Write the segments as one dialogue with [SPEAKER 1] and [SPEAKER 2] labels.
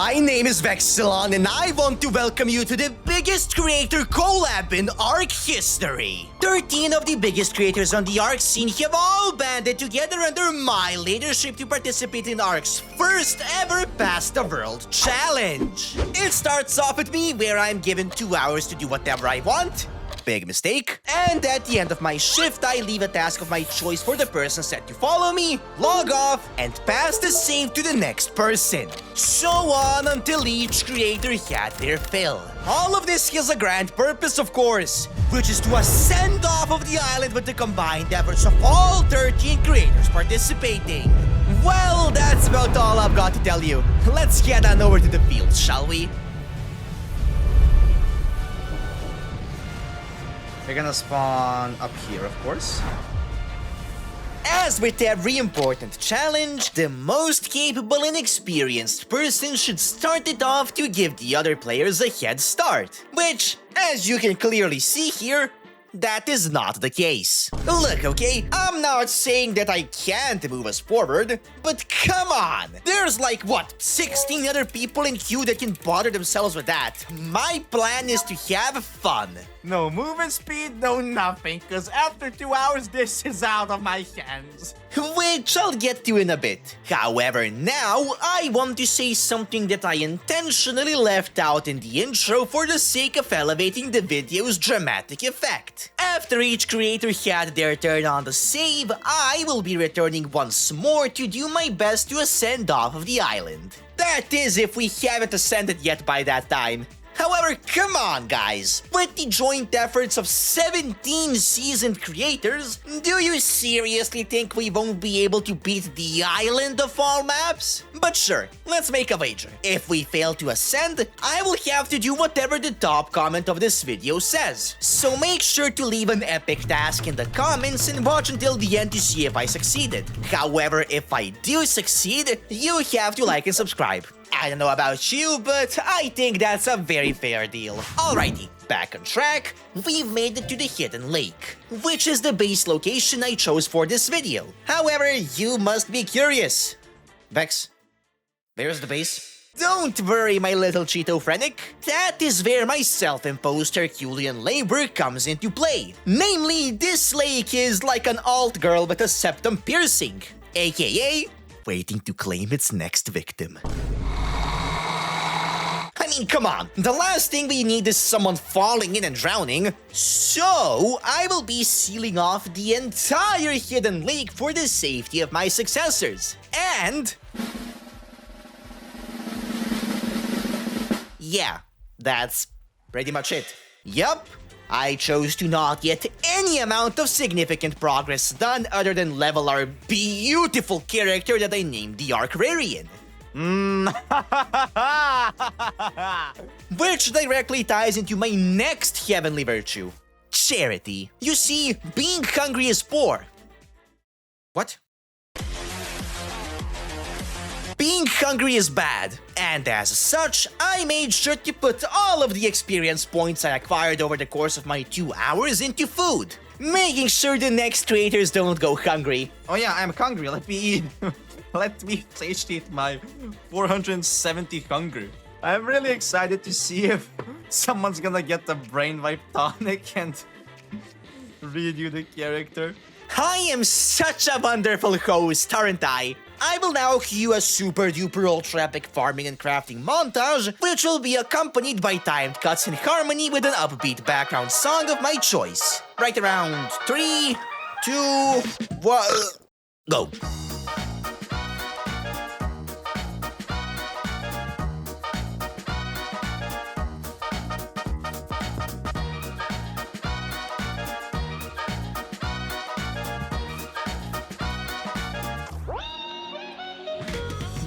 [SPEAKER 1] My name is Vexilon, and I want to welcome you to the biggest creator collab in Ark history. 13 of the biggest creators on the Ark scene have all banded together under my leadership to participate in Ark's first ever Pass the World challenge. It starts off with me, where I'm given 2 hours to do whatever I want. Big mistake. And at the end of my shift, I leave a task of my choice for the person set to follow me, log off, and pass the save to the next person. So on until each creator had their fill. All of this has a grand purpose, of course, which is to ascend off of the island with the combined efforts of all 13 creators participating. Well, that's about all I've got to tell you. Let's head on over to the fields, shall we?
[SPEAKER 2] We're gonna spawn up here, of course.
[SPEAKER 1] As with every important challenge, the most capable and experienced person should start it off to give the other players a head start. Which, as you can clearly see here, that is not the case. Look, okay, I'm not saying that I can't move us forward, but come on! There's like, what, 16 other people in queue that can bother themselves with that. My plan is to have fun.
[SPEAKER 3] No movement speed, no nothing, cause after 2 hours this is out of my hands.
[SPEAKER 1] Which I'll get to in a bit. However, now I want to say something that I intentionally left out in the intro for the sake of elevating the video's dramatic effect. After each creator had their turn on the save, I will be returning once more to do my best to ascend off of the island. That is, if we haven't ascended yet by that time. However, come on guys, with the joint efforts of 17 seasoned creators, do you seriously think we won't be able to beat the island of all maps? But sure, let's make a wager. If we fail to ascend, I will have to do whatever the top comment of this video says. So make sure to leave an epic task in the comments and watch until the end to see if I succeeded. However, if I do succeed, you have to like and subscribe. I don't know about you, but I think that's a very fair deal. Alrighty, back on track, we've made it to the Hidden Lake, which is the base location I chose for this video. However, you must be curious. Vex, where's the base? Don't worry, my little Cheeto-phrenic. That is where my self-imposed Herculean labor comes into play. Namely, this lake is like an alt girl with a septum piercing, aka waiting to claim its next victim. I mean, come on, the last thing we need is someone falling in and drowning. So, I will be sealing off the entire Hidden Lake for the safety of my successors. And yeah, that's pretty much it. Yup, I chose to not get any amount of significant progress done other than level our beautiful character that I named the Arkrarian. Which directly ties into my next heavenly virtue, charity. You see, being hungry is poor. What? Being hungry is bad, and as such, I made sure to put all of the experience points I acquired over the course of my 2 hours into food, making sure the next creators don't go hungry.
[SPEAKER 3] Oh yeah, I'm hungry, let me eat. Let me satiate my 470 hunger. I'm really excited to see if someone's gonna get the brain wipe tonic and redo the character.
[SPEAKER 1] I am such a wonderful host, aren't I? I will now cue a super duper ultra epic farming and crafting montage, which will be accompanied by timed cuts in harmony with an upbeat background song of my choice. Right around 3, 2, 1, go.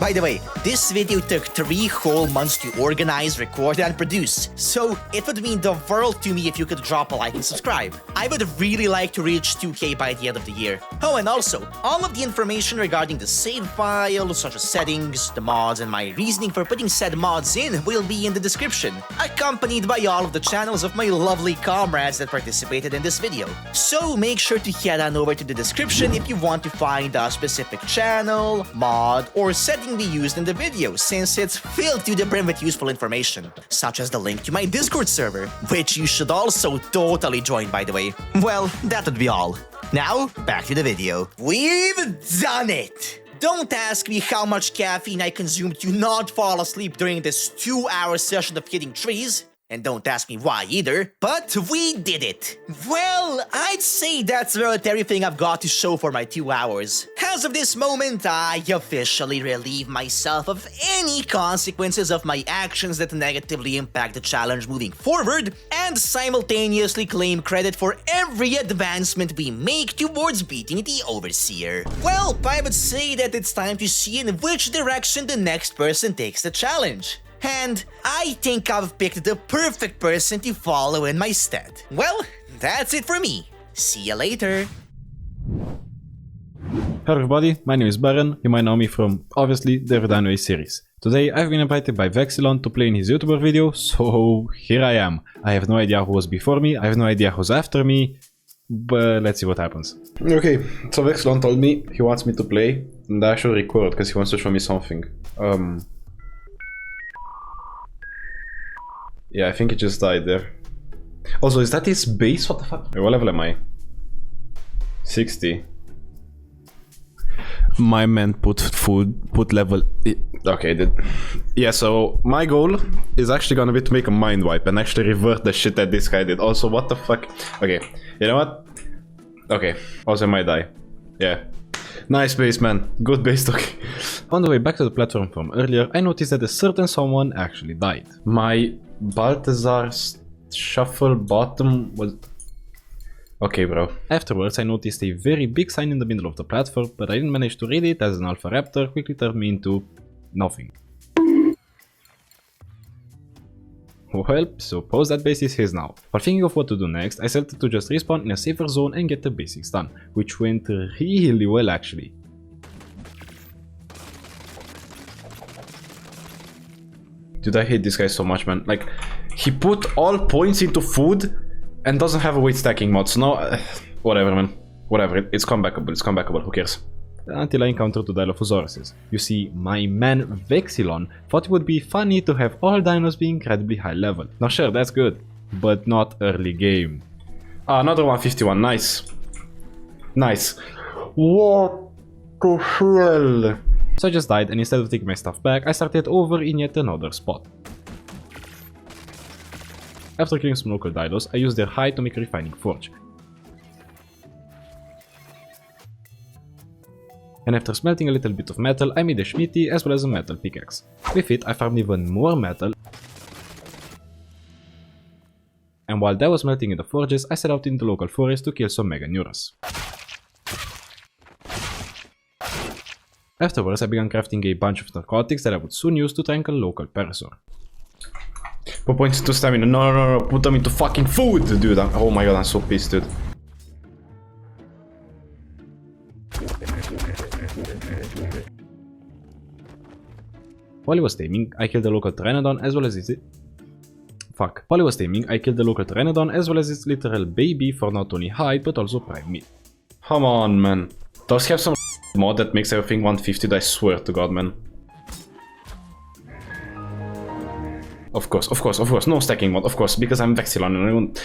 [SPEAKER 1] By the way, this video took 3 whole months to organize, record, and produce, so it would mean the world to me if you could drop a like and subscribe. I would really like to reach 2K by the end of the year. Oh, and also, all of the information regarding the save file, such as settings, the mods, and my reasoning for putting said mods in will be in the description, accompanied by all of the channels of my lovely comrades that participated in this video. So make sure to head on over to the description if you want to find a specific channel, mod, or setting we used in the video, since it's filled to the brim with useful information, such as the link to my Discord server, which you should also totally join, by the way. Well, that would be all. Now, back to the video. We've done it! Don't ask me how much caffeine I consumed to not fall asleep during this 2-hour session of hitting trees. And don't ask me why either, but we did it! Well, I'd say that's about everything I've got to show for my 2 hours. As of this moment, I officially relieve myself of any consequences of my actions that negatively impact the challenge moving forward, and simultaneously claim credit for every advancement we make towards beating the Overseer. Well, I would say that it's time to see in which direction the next person takes the challenge. And I think I've picked the perfect person to follow in my stead. Well, that's it for me. See you later.
[SPEAKER 4] Hello everybody, my name is Baron. You might know me from, obviously, the Dino series. Today I've been invited by Vexilon to play in his YouTuber video, so here I am. I have no idea who was before me, I have no idea who's after me, but let's see what happens. Okay, so Vexilon told me he wants me to play, and I should record because he wants to show me something. Yeah, I think he just died there. Also, is that his base? What the fuck? Wait, what level am I? 60. My man put level... Okay, yeah, so my goal is actually gonna be to make a mind wipe and actually revert the shit that this guy did. Also, what the fuck? Okay, you know what? Okay, also I might die. Yeah. Nice base, man. Good base talk. On the way back to the platform from earlier, I noticed that a certain someone actually died. My Balthazar's shuffle bottom was... Okay, bro. Afterwards, I noticed a very big sign in the middle of the platform, but I didn't manage to read it as an Alpha Raptor quickly turned me into... nothing. Well, suppose that base is his now. While thinking of what to do next, I selected to just respawn in a safer zone and get the basics done, which went really well actually. Dude, I hate this guy so much, man. Like, he put all points into food and doesn't have a weight stacking mod, so now... whatever, man. Whatever, it's comebackable, who cares? Until I encountered two Dilophosauruses. You see, my man Vexilon thought it would be funny to have all dinos be incredibly high level. Now sure, that's good, but not early game. Ah, another 151, nice. Nice. What the hell? So I just died, and instead of taking my stuff back, I started over in yet another spot. After killing some local dinos, I used their hide to make a refining forge. And after smelting a little bit of metal, I made a Smithy as well as a metal pickaxe. With it, I farmed even more metal. And while that was melting in the forges, I set out in the local forest to kill some Mega Neuras. Afterwards, I began crafting a bunch of narcotics that I would soon use to trank a local parasaur. Put points into stamina, no, put them into fucking food, dude. Oh my god, I'm so pissed, dude. While he was taming, I killed the local Pteranodon as well as its... Fuck. While he was taming, I killed the local Pteranodon as well as its literal baby for not only hide but also prime meat. Come on, man. Does he have some mod that makes everything 150? I swear to god, man. Of course. No stacking mod, of course, because I'm Vexilon and I won't...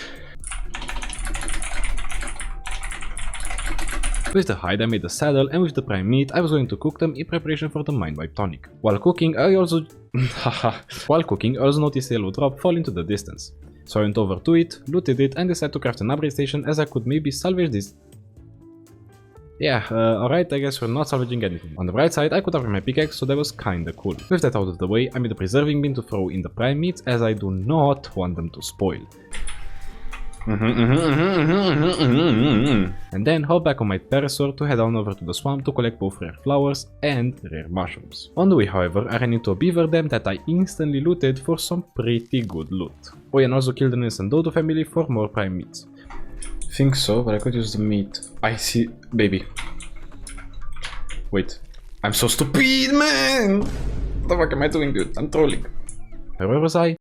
[SPEAKER 4] With the hide I made the saddle, and with the prime meat I was going to cook them in preparation for the mind wipe tonic. While cooking I also noticed a yellow drop fall into the distance. So I went over to it, looted it, and decided to craft an upgrade station as I could maybe salvage this. Yeah, alright, I guess we're not salvaging anything. On the bright side, I could upgrade my pickaxe, so that was kinda cool. With that out of the way, I made a preserving bin to throw in the prime meats as I do not want them to spoil. And then hop back on my parasaur to head on over to the swamp to collect both rare flowers and rare mushrooms. On the way, however, I ran into a beaver dam that I instantly looted for some pretty good loot. Oh, and also killed an innocent dodo family for more prime meats. Think so, but I could use the meat. I see, baby. Wait, I'm so stupid, man! What the fuck am I doing, dude? I'm trolling. Where was I?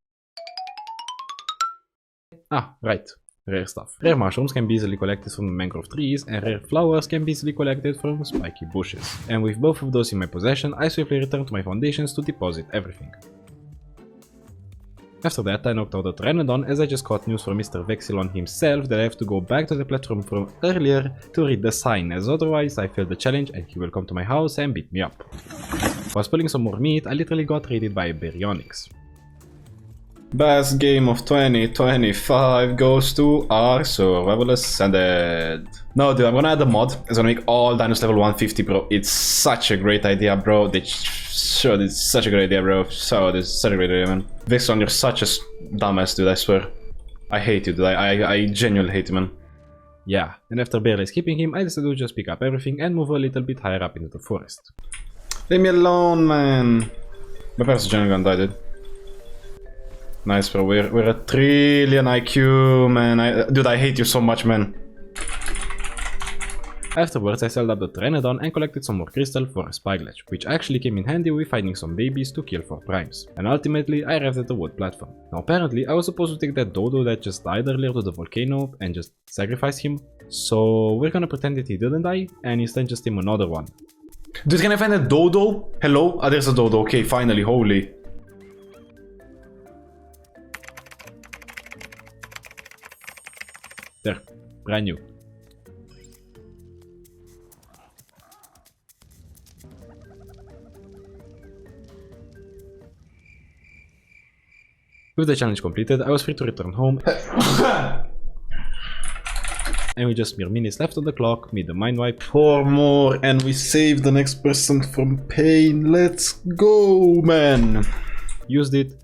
[SPEAKER 4] Ah, right. Rare stuff. Rare mushrooms can be easily collected from the mangrove trees, and rare flowers can be easily collected from spiky bushes. And with both of those in my possession, I swiftly returned to my foundations to deposit everything. After that, I knocked out the Pteranodon as I just got news from Mr. Vexilon himself that I have to go back to the platform from earlier to read the sign, as otherwise I failed the challenge and he will come to my house and beat me up. While pulling some more meat, I literally got raided by a baryonyx. Best game of 2025 goes to our survival ascended. No, dude, I'm gonna add a mod. It's gonna make all dinos level 150, bro. It's such a great idea, bro. Sure, it's such a great idea, bro. So, this is such a great idea, man. Vixon, you're such a dumbass, dude, I swear. I hate you, dude. I genuinely hate you, man. Yeah, and after barely skipping him, I decided to just pick up everything and move a little bit higher up into the forest. Leave me alone, man. My parents are generally gonna die, dude. Nice, bro. We're a trillion IQ, man. Dude, I hate you so much, man. Afterwards, I sold up the Pteranodon and collected some more crystal for a Spyglass, which actually came in handy with finding some babies to kill for primes. And ultimately, I arrived at the wood platform. Now apparently, I was supposed to take that dodo that just died earlier to the volcano and just sacrifice him. So we're gonna pretend that he didn't die and instead just him another one. Dude, can I find a dodo? Hello? Ah, there's a dodo. Okay, finally, holy. There, brand new. With the challenge completed, I was free to return home. And with just mere minutes left on the clock, made the mind wipe. 4 more and we save the next person from pain. Let's go, man. Used it.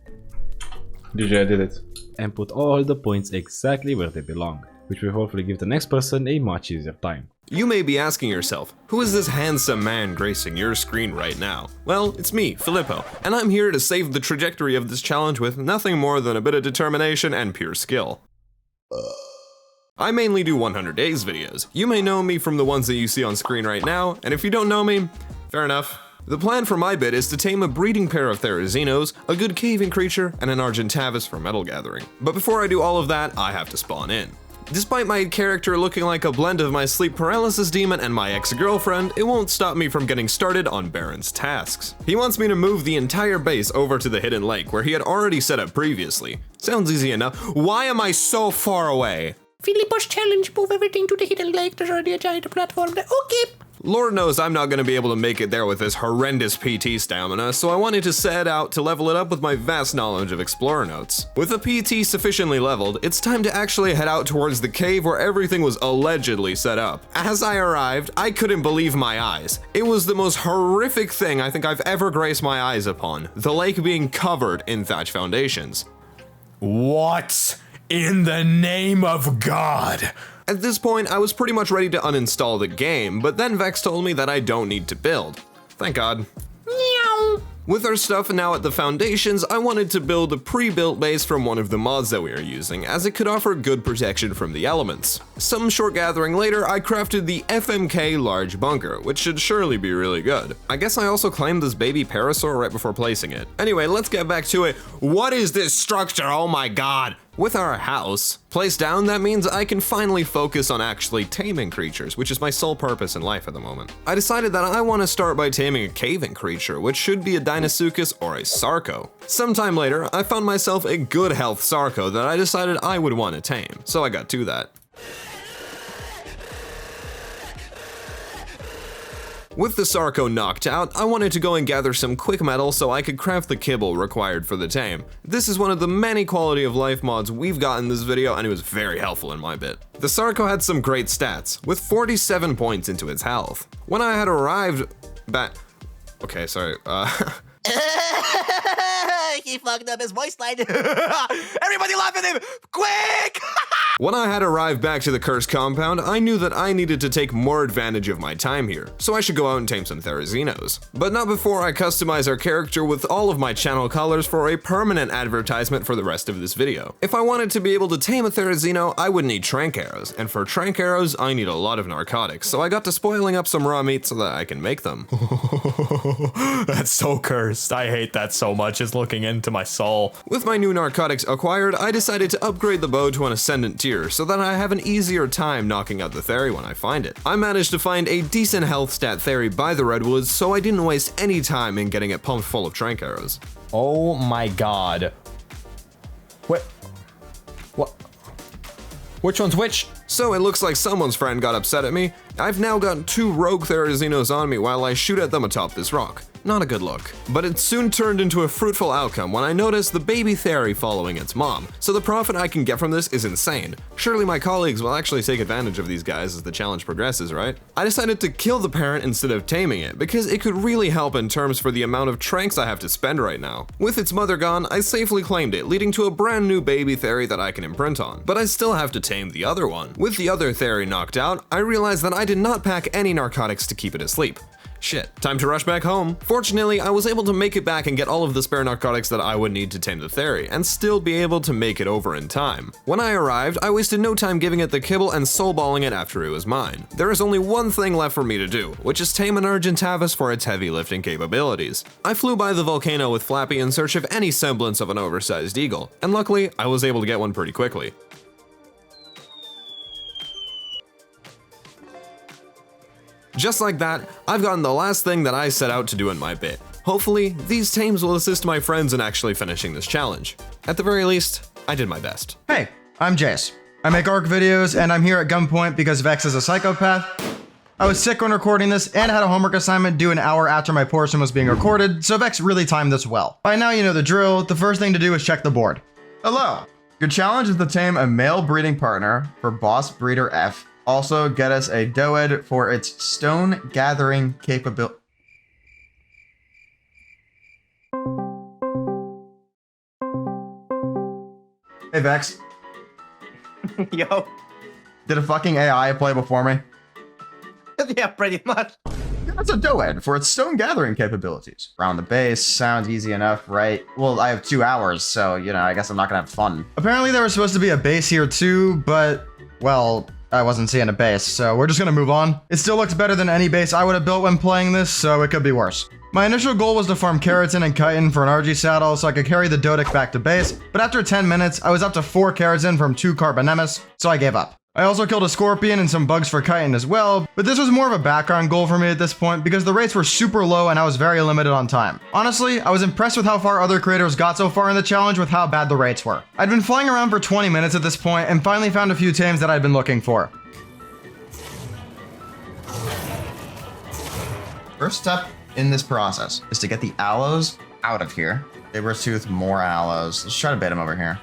[SPEAKER 4] DJ, I did it. And put all the points exactly where they belong, which will hopefully give the next person a much easier time.
[SPEAKER 5] You may be asking yourself, who is this handsome man gracing your screen right now? Well, it's me, Filippo, and I'm here to save the trajectory of this challenge with nothing more than a bit of determination and pure skill. I mainly do 100 days videos. You may know me from the ones that you see on screen right now, and if you don't know me, fair enough. The plan for my bit is to tame a breeding pair of Therazinos, a good caving creature, and an Argentavis for metal gathering. But before I do all of that, I have to spawn in. Despite my character looking like a blend of my sleep paralysis demon and my ex-girlfriend, it won't stop me from getting started on Baron's tasks. He wants me to move the entire base over to the hidden lake where he had already set up previously. Sounds easy enough. Why am I so far away?
[SPEAKER 6] Filippo's challenge, move everything to the hidden lake, there's already a giant platform there. Okay.
[SPEAKER 5] Lord knows I'm not going to be able to make it there with this horrendous PT stamina, so I wanted to set out to level it up with my vast knowledge of Explorer notes. With a PT sufficiently leveled, it's time to actually head out towards the cave where everything was allegedly set up. As I arrived, I couldn't believe my eyes. It was the most horrific thing I think I've ever graced my eyes upon, the lake being covered in thatch foundations. What in the name of God? At this point, I was pretty much ready to uninstall the game, but then Vex told me that I don't need to build. Thank God.
[SPEAKER 6] Meow.
[SPEAKER 5] With our stuff now at the foundations, I wanted to build a pre-built base from one of the mods that we are using, as it could offer good protection from the elements. Some short gathering later, I crafted the FMK large bunker, which should surely be really good. I guess I also claimed this baby parasaur right before placing it. Anyway, let's get back to it. What is this structure? Oh my God. With our house placed down, that means I can finally focus on actually taming creatures, which is my sole purpose in life at the moment. I decided that I want to start by taming a caving creature, which should be a Deinosuchus or a Sarco. Sometime later, I found myself a good health Sarco that I decided I would want to tame, so I got to that. With the Sarco knocked out, I wanted to go and gather some quick metal so I could craft the kibble required for the tame. This is one of the many quality of life mods we've got in this video, and it was very helpful in my bit. The Sarco had some great stats, with 47 points into its health. When I had arrived back... Okay, sorry,
[SPEAKER 1] He fucked up his voice line. Everybody laugh at him! Quick!
[SPEAKER 5] When I had arrived back to the cursed compound, I knew that I needed to take more advantage of my time here, so I should go out and tame some Therazinos. But not before I customize our character with all of my channel colors for a permanent advertisement for the rest of this video. If I wanted to be able to tame a Therazino, I would need trank arrows, and for trank arrows, I need a lot of narcotics, so I got to spoiling up some raw meat so that I can make them.
[SPEAKER 7] That's so cursed. I hate that so much. It's looking into my soul.
[SPEAKER 5] With my new narcotics acquired, I decided to upgrade the bow to an ascendant tier so that I have an easier time knocking out the Theri when I find it. I managed to find a decent health stat Theri by the redwoods, so I didn't waste any time in getting it pumped full of trank arrows.
[SPEAKER 7] Oh my god. What? Which one's which?
[SPEAKER 5] So it looks like someone's friend got upset at me. I've now got 2 rogue Therazinos on me while I shoot at them atop this rock. Not a good look. But it soon turned into a fruitful outcome when I noticed the baby Theri following its mom, so the profit I can get from this is insane. Surely my colleagues will actually take advantage of these guys as the challenge progresses, right? I decided to kill the parent instead of taming it, because it could really help in terms for the amount of tranks I have to spend right now. With its mother gone, I safely claimed it, leading to a brand new baby Theri that I can imprint on. But I still have to tame the other one. With the other Theri knocked out, I realized that I did not pack any narcotics to keep it asleep. Shit, time to rush back home. Fortunately, I was able to make it back and get all of the spare narcotics that I would need to tame the Theri, and still be able to make it over in time. When I arrived, I wasted no time giving it the kibble and soulballing it after it was mine. There is only one thing left for me to do, which is tame an Argentavis for its heavy lifting capabilities. I flew by the volcano with Flappy in search of any semblance of an oversized eagle, and luckily, I was able to get one pretty quickly. Just like that, I've gotten the last thing that I set out to do in my bit. Hopefully, these tames will assist my friends in actually finishing this challenge. At the very least, I did my best.
[SPEAKER 8] Hey, I'm Jace. I make ARK videos, and I'm here at gunpoint because Vex is a psychopath. I was sick when recording this and had a homework assignment due an hour after my portion was being recorded, so Vex really timed this well. By now you know the drill. The first thing to do is check the board. Hello. Your challenge is to tame a male breeding partner for Boss Breeder F. Also, get us a Doed for its stone gathering capability. Hey, Vex.
[SPEAKER 2] Yo.
[SPEAKER 8] Did a fucking AI play before me?
[SPEAKER 2] Yeah, pretty much.
[SPEAKER 8] That's a Doed for its stone gathering capabilities. Around the base, sounds easy enough, right? Well, I have 2 hours, so, you know, I guess I'm not gonna have fun. Apparently there was supposed to be a base here too, but, well, I wasn't seeing a base, so we're just gonna move on. It still looks better than any base I would have built when playing this, so it could be worse. My initial goal was to farm keratin and chitin for an RG saddle so I could carry the Dodic back to base, but after 10 minutes, I was up to 4 keratin from 2 carbonemus, so I gave up. I also killed a scorpion and some bugs for chitin as well, but this was more of a background goal for me at this point because the rates were super low and I was very limited on time. Honestly, I was impressed with how far other creators got so far in the challenge with how bad the rates were. I'd been flying around for 20 minutes at this point and finally found a few tames that I'd been looking for. First step in this process is to get the aloes out of here. Sabertooth, more aloes. Let's try to bait him over here.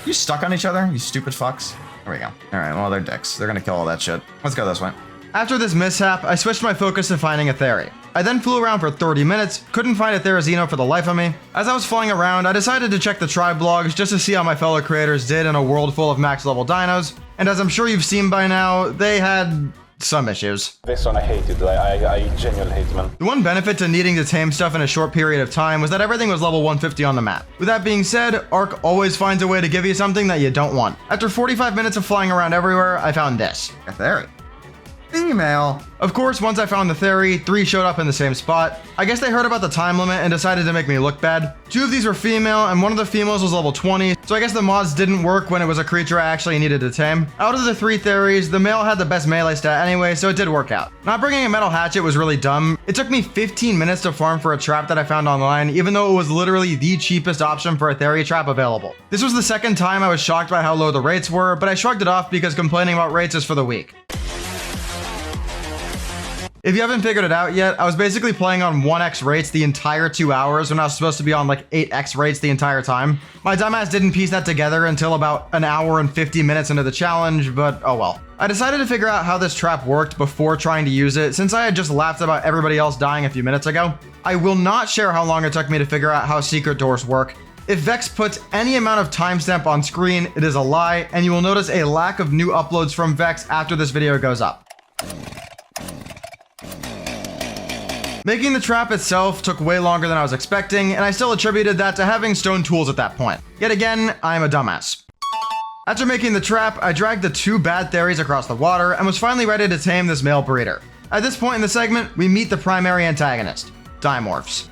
[SPEAKER 8] You stuck on each other, you stupid fucks? There we go. All right, well, they're dicks. They're gonna kill all that shit. Let's go this way. After this mishap, I switched my focus to finding a Theri. I then flew around for 30 minutes, couldn't find a Therazino for the life of me. As I was flying around, I decided to check the tribe blogs just to see how my fellow creators did in a world full of max level dinos. And as I'm sure you've seen by now, they had some issues.
[SPEAKER 9] This one I hated. I genuinely hate man.
[SPEAKER 8] The one benefit to needing to tame stuff in a short period of time was that everything was level 150 on the map. With that being said, Ark always finds a way to give you something that you don't want. After 45 minutes of flying around everywhere, I found this. A Theri. Female. Of course, once I found the Theri, 3 showed up in the same spot. I guess they heard about the time limit and decided to make me look bad. 2 of these were female, and one of the females was level 20, so I guess the mods didn't work when it was a creature I actually needed to tame. Out of the 3 Theris, the male had the best melee stat anyway, so it did work out. Not bringing a metal hatchet was really dumb. It took me 15 minutes to farm for a trap that I found online, even though it was literally the cheapest option for a Theri trap available. This was the second time I was shocked by how low the rates were, but I shrugged it off because complaining about rates is for the weak. If you haven't figured it out yet, I was basically playing on 1x rates the entire 2 hours when I was supposed to be on like 8x rates the entire time. My dumbass didn't piece that together until about an hour and 50 minutes into the challenge, but oh well. I decided to figure out how this trap worked before trying to use it since I had just laughed about everybody else dying a few minutes ago. I will not share how long it took me to figure out how secret doors work. If Vex puts any amount of timestamp on screen, it is a lie, and you will notice a lack of new uploads from Vex after this video goes up. Making the trap itself took way longer than I was expecting, and I still attributed that to having stone tools at that point. Yet again, I'm a dumbass. After making the trap, I dragged the 2 bad theories across the water and was finally ready to tame this male breeder. At this point in the segment, we meet the primary antagonist, Dimorphs.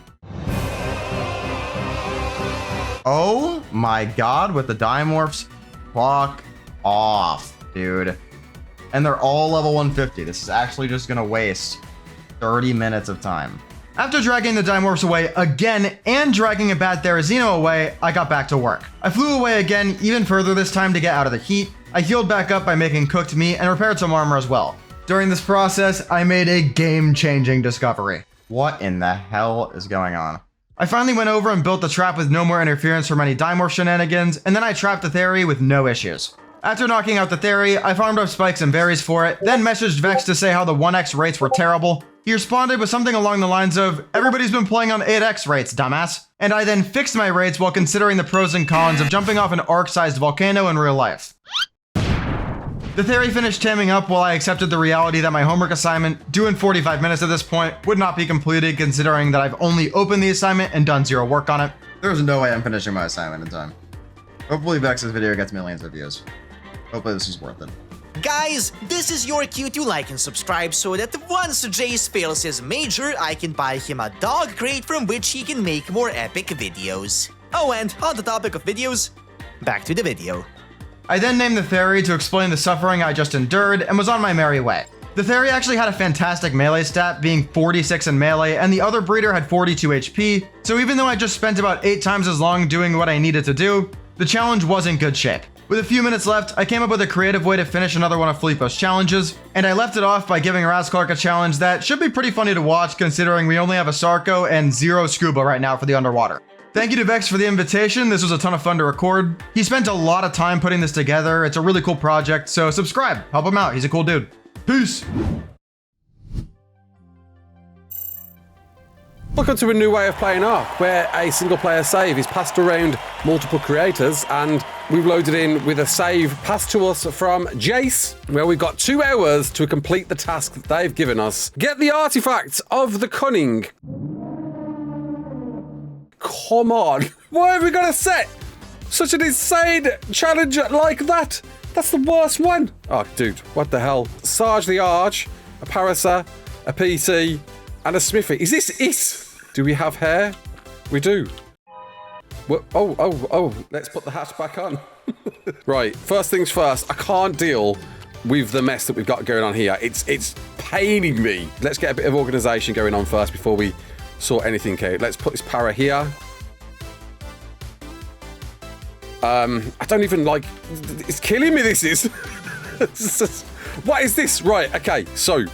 [SPEAKER 8] Oh my god, with the Dimorphs, fuck off, dude. And they're all level 150. This is actually just gonna waste 30 minutes of time. After dragging the Dimorphs away again and dragging a bad Therizino away, I got back to work. I flew away again, even further this time to get out of the heat. I healed back up by making cooked meat and repaired some armor as well. During this process, I made a game-changing discovery. What in the hell is going on? I finally went over and built the trap with no more interference from any Dimorph shenanigans, and then I trapped the Theory with no issues. After knocking out the Theory, I farmed up spikes and berries for it, then messaged Vex to say how the 1x rates were terrible. He responded with something along the lines of, "Everybody's been playing on 8x rates, dumbass." And I then fixed my rates while considering the pros and cons of jumping off an Ark-sized volcano in real life. The Theory finished taming up while I accepted the reality that my homework assignment, due in 45 minutes at this point, would not be completed considering that I've only opened the assignment and done 0 work on it. There's no way I'm finishing my assignment in time. Hopefully Vex's video gets millions of views. Hopefully this is worth it.
[SPEAKER 1] Guys, this is your cue to like and subscribe so that once Jace fails his major, I can buy him a dog crate from which he can make more epic videos. Oh, and on the topic of videos, back to the video.
[SPEAKER 8] I then named the Theory to explain the suffering I just endured and was on my merry way. The Theory actually had a fantastic melee stat, being 46 in melee, and the other breeder had 42 HP, so even though I just spent about 8 times as long doing what I needed to do, the challenge was in good shape. With a few minutes left, I came up with a creative way to finish another one of Filipo's challenges, and I left it off by giving Raasclark a challenge that should be pretty funny to watch considering we only have a Sarco and 0 scuba right now for the underwater. Thank you to Vex for the invitation, this was a ton of fun to record. He spent a lot of time putting this together, it's a really cool project, so subscribe, help him out, he's a cool dude. Peace!
[SPEAKER 10] Welcome to a new way of playing Ark, where a single player save is passed around multiple creators, and we've loaded in with a save passed to us from Jace, where we've got 2 hours to complete the task that they've given us. Get the artifacts of the cunning. Come on. Why have we got to set such an insane challenge like that? That's the worst one. Oh, dude, what the hell? Sarge the Arch, a Parasa, a PC, and a Smithy. Is this it? Do we have hair? We do. What? Oh, let's put the hat back on. Right, first things first, I can't deal with the mess that we've got going on here. It's paining me. Let's get a bit of organisation going on first before we sort anything out. Let's put this para here. I don't even like... It's killing me, this is. What is this? Right, okay, so...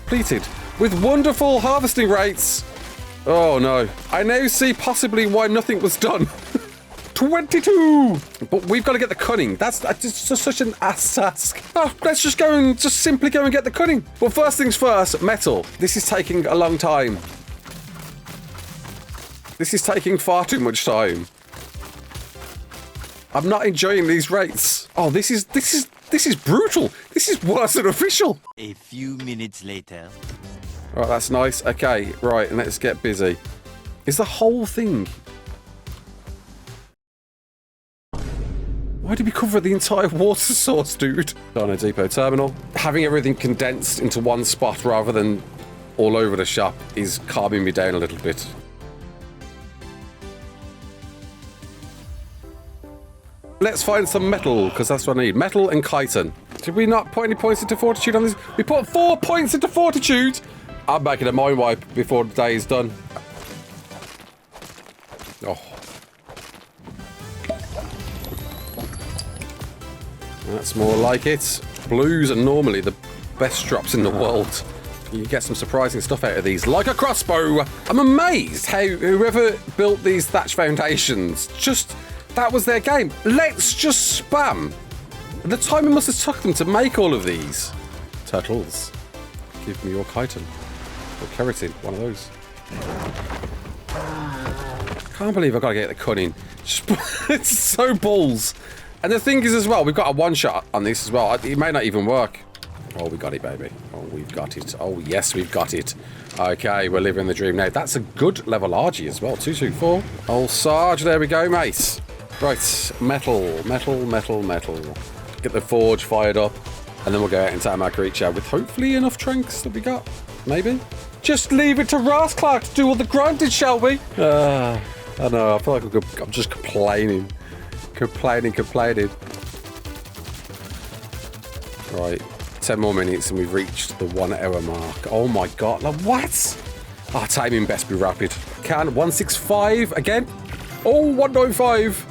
[SPEAKER 10] Completed with wonderful harvesting rates. Oh no, I now see possibly why nothing was done. 22, but we've got to get the cunning. That's just such an ass task. Oh, let's just go and simply go and get the cunning. Well, first things first, metal. This is taking a long time. This is taking far too much time. I'm not enjoying these rates. Oh, this is brutal. This is worse than official.
[SPEAKER 11] A few minutes later.
[SPEAKER 10] Right, that's nice. Okay, right, and let's get busy. Is the whole thing... Why did we cover the entire water source, dude? On a depot terminal. Having everything condensed into one spot rather than all over the shop is calming me down a little bit. Let's find some metal, because that's what I need. Metal and chitin. Did we not put any points into fortitude on this? We put 4 points into fortitude! I'm making a mind wipe before the day is done. Oh. That's more like it. Blues are normally the best drops in the world. You get some surprising stuff out of these, like a crossbow. I'm amazed how whoever built these thatch foundations that was their game. Let's just spam. The time it must have took them to make all of these. Turtles, give me your chitin. Or keratin, one of those. Can't believe I gotta get the cunning. It's so balls. And the thing is as well, we've got a one-shot on this as well. It may not even work. Oh, we got it, baby. Oh, we've got it. Oh, yes, we've got it. Okay, we're living the dream now. That's a good level RG as well. 224. Old Sarge, there we go, mate. Right, metal. Get the forge fired up. And then we'll go out and tame our creature with hopefully enough tranks that we got. Maybe. Just leave it to Raasclark to do all the grinding, shall we? I know, I feel like I'm just complaining. Complaining. Right, 10 more minutes and we've reached the 1 hour mark. Oh my god, like what? Oh, timing best be rapid. Can 165 again? Oh, 195.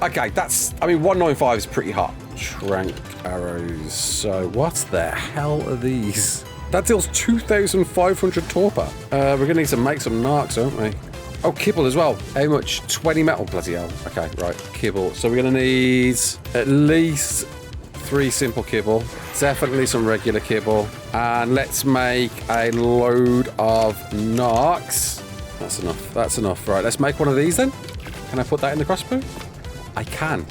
[SPEAKER 10] Okay, I mean, 195 is pretty hot. Trank arrows. So, what the hell are these? That deals 2,500 torpor. We're gonna need to make some narcs, aren't we? Oh, Kibble as well. How much? 20 metal. Bloody hell. Okay, right. Kibble. So we're going to need at least 3 simple Kibble. Definitely some regular Kibble. And let's make a load of narcs. That's enough. Right, let's make one of these then. Can I put that in the crossbow? I can.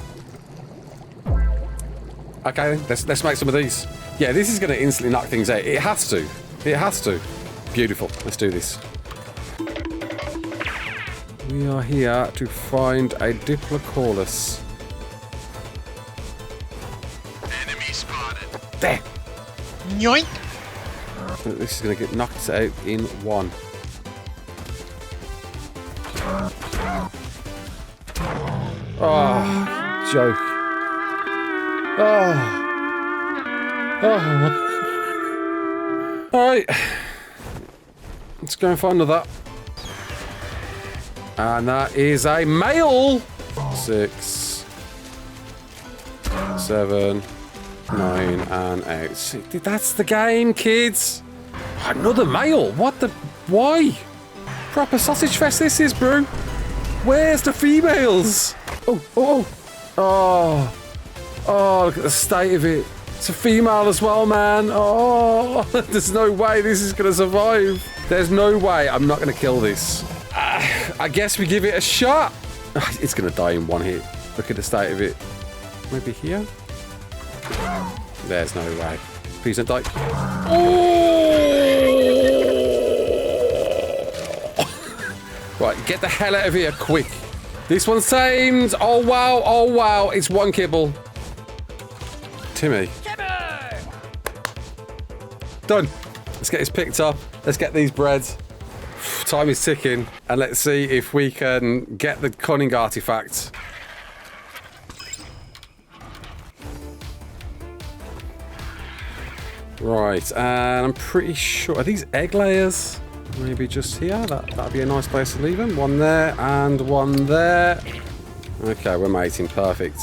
[SPEAKER 10] Okay, then. Let's make some of these. Yeah, this is going to instantly knock things out. It has to. Beautiful. Let's do this. We are here to find a Diplodocus.
[SPEAKER 12] Enemy spotted.
[SPEAKER 10] There.
[SPEAKER 12] Yoink.
[SPEAKER 10] This is going to get knocked out in 1. Oh, joke. Oh. All right. Let's go and find another. And that is a male. 6, 7, 9, and 8. That's the game, kids. Another male. What the? Why? Proper sausage fest this is, bro. Where's the females? Oh, look at the state of it. It's a female as well, man. Oh, there's no way this is gonna survive. There's no way I'm not gonna kill this. I guess we give it a shot. It's gonna die in 1 hit. Look at the state of it. Maybe here? There's no way. Please don't die. Oh! Right, get the hell out of here quick. This one's tamed. Oh wow. It's 1 Kibble. Timmy. Done. Let's get this picked up. Let's get these bred. Time is ticking, and let's see if we can get the cunning artifact. Right, and I'm pretty sure, are these egg layers? Maybe just here? That'd be a nice place to leave them. 1 there, and 1 there. Okay, we're mating, perfect.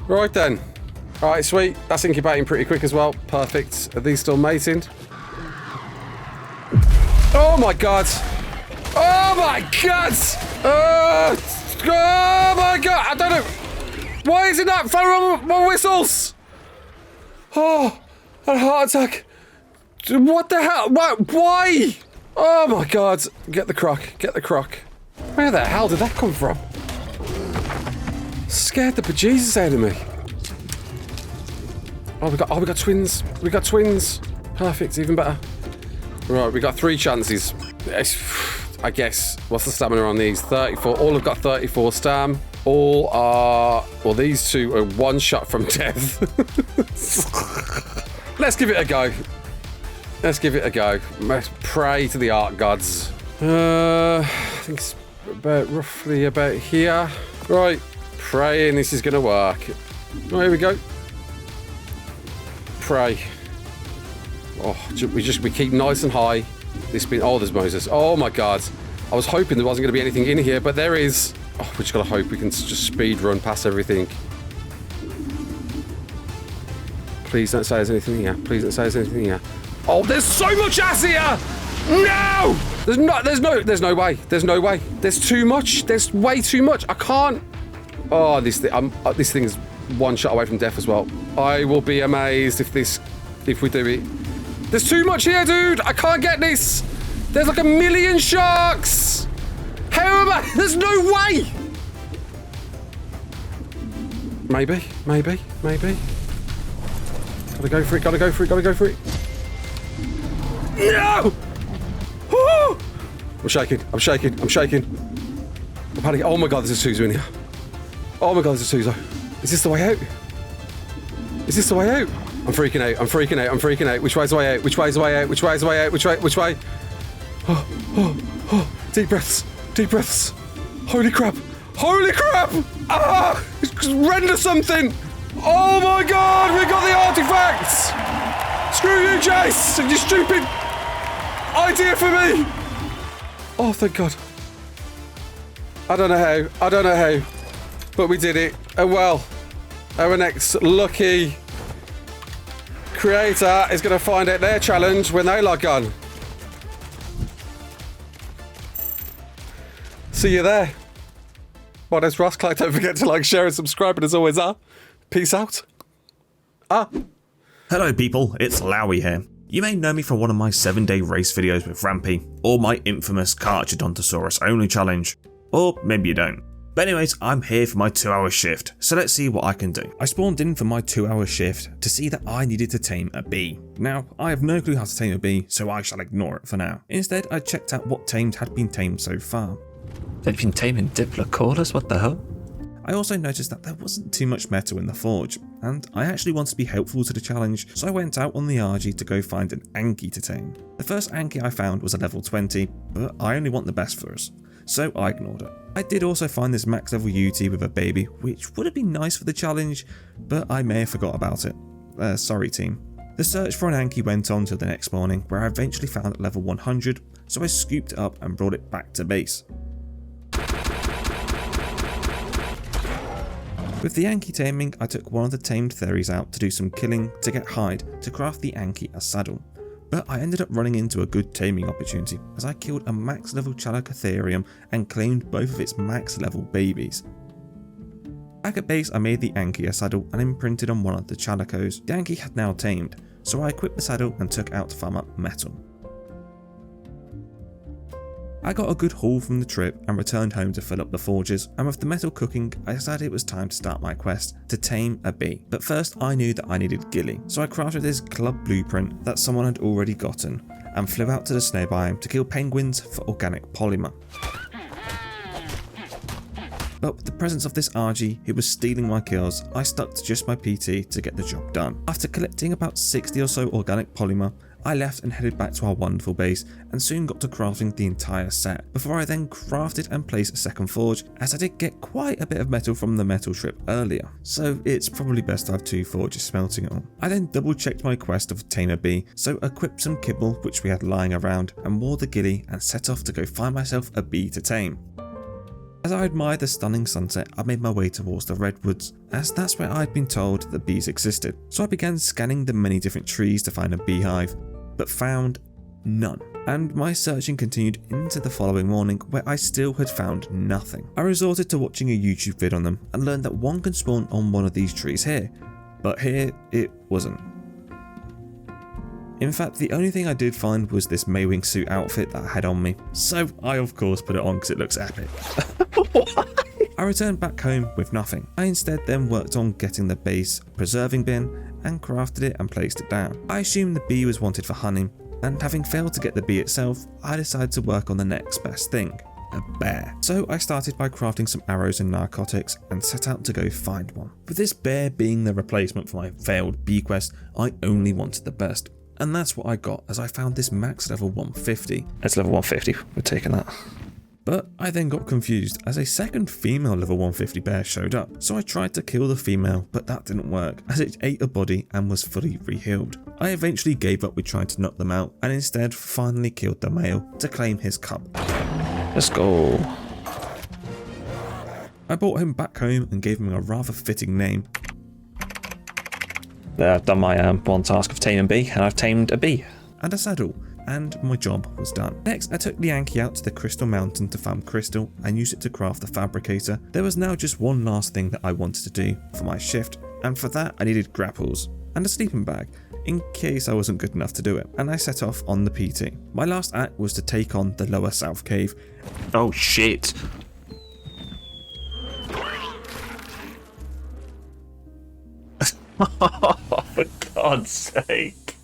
[SPEAKER 10] Right then. Alright, sweet. That's incubating pretty quick as well. Perfect. Are these still mating? Oh my god! Oh my god! Oh my god! I don't know. Why is it not firing more whistles? Oh, a heart attack. What the hell? Why? Oh my god! Get the croc. Get the croc. Where the hell did that come from? Scared the bejesus out of me. Oh, we got twins. We got twins. Perfect. Even better. Right, we got 3 chances. I guess. What's the stamina on these? 34. All have got 34 stam. All are... Well, these 2 are 1 shot from death. Let's give it a go. Let's give it a go. Let's pray to the Ark gods. I think it's roughly about here. Right. Praying this is going to work. Oh, here we go. Pray. Oh, we keep nice and high. There's Moses. Oh my god. I was hoping there wasn't going to be anything in here, but there is. Oh, we just gotta hope we can just speed run past everything. Please don't say there's anything here. Please don't say there's anything here. Oh, there's so much ass here! No! There's no way. There's no way. There's too much. There's way too much. I can't. Oh, this thing's 1 shot away from death as well. I will be amazed if we do it. There's too much here, dude. I can't get this. There's like 1 million sharks. How am way! There's no way! Maybe. Gotta go for it. No! Woo! I'm shaking. I'm panicking. Oh my god, there's a Suzu in here. Oh my god, there's a Suzu. Is this the way out? I'm freaking out. Which way's the way out? Which way? Oh. Deep breaths. Holy crap! Ah! Render something! Oh my god, we got the artifacts! Screw you, Jace, and your stupid idea for me! Oh, thank god. I don't know how, but we did it. And well, our next lucky creator is going to find out their challenge when they log on. See you there. My name's Raasclark. Don't forget to like, share, and subscribe. And as always, peace out.
[SPEAKER 13] Hello, people. It's Lowie here. You may know me from one of my 7-day race videos with Rampy, or my infamous Carcharodontosaurus only challenge. Or maybe you don't. But anyways, I'm here for my 2-hour shift, so let's see what I can do. I spawned in for my 2-hour shift to see that I needed to tame a bee. Now, I have no clue how to tame a bee, so I shall ignore it for now. Instead, I checked out what tames had been tamed so far.
[SPEAKER 14] They've been taming Diplodocus, what the hell?
[SPEAKER 13] I also noticed that there wasn't too much metal in the forge, and I actually wanted to be helpful to the challenge, so I went out on the RG to go find an Anki to tame. The first Anki I found was a level 20, but I only want the best for us, so I ignored it. I did also find this max level UT with a baby, which would have been nice for the challenge, but I may have forgot about it. Sorry team. The search for an Anki went on till the next morning, where I eventually found it level 100, so I scooped it up and brought it back to base. With the Anki taming, I took one of the tamed theories out to do some killing to get hide to craft the Anki a saddle. But I ended up running into a good taming opportunity as I killed a max level Chalicotherium and claimed both of its max level babies. Back at base, I made the Anki a saddle and imprinted on one of the Chalicos. The Anki had now tamed, so I equipped the saddle and took out to farm up metal. I got a good haul from the trip and returned home to fill up the forges, and with the metal cooking, I decided it was time to start my quest to tame a bee. But first I knew that I needed Gilly, so I crafted this club blueprint that someone had already gotten, and flew out to the snow biome to kill penguins for organic polymer. But with the presence of this RG who was stealing my kills, I stuck to just my PT to get the job done. After collecting about 60 or so organic polymer, I left and headed back to our wonderful base and soon got to crafting the entire set, before I then crafted and placed a second forge, as I did get quite a bit of metal from the metal trip earlier, so it's probably best to have 2 forges smelting it all. I then double checked my quest of tame a bee, so equipped some kibble which we had lying around and wore the ghillie and set off to go find myself a bee to tame. As I admired the stunning sunset, I made my way towards the redwoods, as that's where I'd been told that bees existed, so I began scanning the many different trees to find a beehive, but found none. And my searching continued into the following morning, where I still had found nothing. I resorted to watching a YouTube vid on them and learned that one can spawn on one of these trees here, but here it wasn't. In fact, the only thing I did find was this Maywing suit outfit that I had on me, so I of course put it on because it looks epic. I returned back home with nothing. I instead then worked on getting the base preserving bin and crafted it and placed it down. I assumed the bee was wanted for honey, and having failed to get the bee itself, I decided to work on the next best thing, a bear. So I started by crafting some arrows and narcotics and set out to go find one. With this bear being the replacement for my failed bee quest, I only wanted the best. And that's what I got, as I found this max level 150.
[SPEAKER 14] It's level 150, we're taking that.
[SPEAKER 13] But I then got confused as a second female level 150 bear showed up, so I tried to kill the female, but that didn't work as it ate a body and was fully re-healed. I eventually gave up with trying to knock them out and instead finally killed the male to claim his cub.
[SPEAKER 14] Let's go.
[SPEAKER 13] I brought him back home and gave him a rather fitting name.
[SPEAKER 14] There, I've done my one task of taming a bee, and I've tamed a bee.
[SPEAKER 13] And a saddle. And my job was done. Next, I took the Anki out to the Crystal Mountain to farm crystal and use it to craft the fabricator. There was now just one last thing that I wanted to do for my shift, and for that I needed grapples and a sleeping bag in case I wasn't good enough to do it, and I set off on the PT. My last act was to take on the lower south cave.
[SPEAKER 14] Oh shit. For God's sake.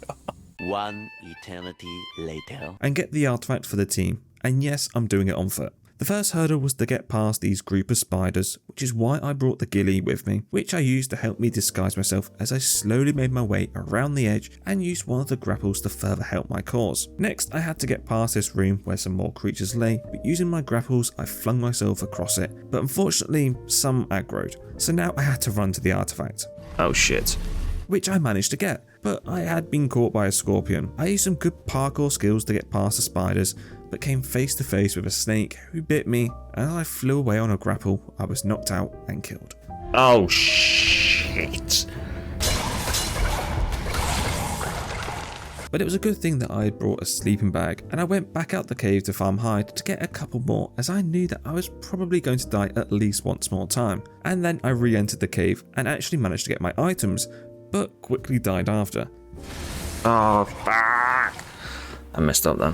[SPEAKER 11] One eternity later.
[SPEAKER 13] And get the artifact for the team. And yes, I'm doing it on foot. The first hurdle was to get past these group of spiders, which is why I brought the ghillie with me, which I used to help me disguise myself as I slowly made my way around the edge and used one of the grapples to further help my cause. Next, I had to get past this room where some more creatures lay, but using my grapples I flung myself across it, but unfortunately some aggroed, so now I had to run to the artifact.
[SPEAKER 14] Oh shit.
[SPEAKER 13] Which I managed to get, but I had been caught by a scorpion. I used some good parkour skills to get past the spiders, but came face to face with a snake who bit me, and as I flew away on a grapple, I was knocked out and killed.
[SPEAKER 14] Oh shit.
[SPEAKER 13] But it was a good thing that I had brought a sleeping bag, and I went back out the cave to farm hide to get a couple more, as I knew that I was probably going to die at least once more time. And then I re-entered the cave and actually managed to get my items, but quickly died after.
[SPEAKER 14] Oh fuck. I messed up then.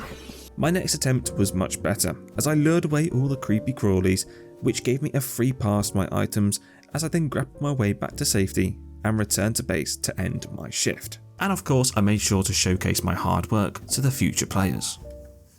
[SPEAKER 13] My next attempt was much better, as I lured away all the creepy crawlies, which gave me a free pass to my items, as I then grabbed my way back to safety and returned to base to end my shift. And of course, I made sure to showcase my hard work to the future players.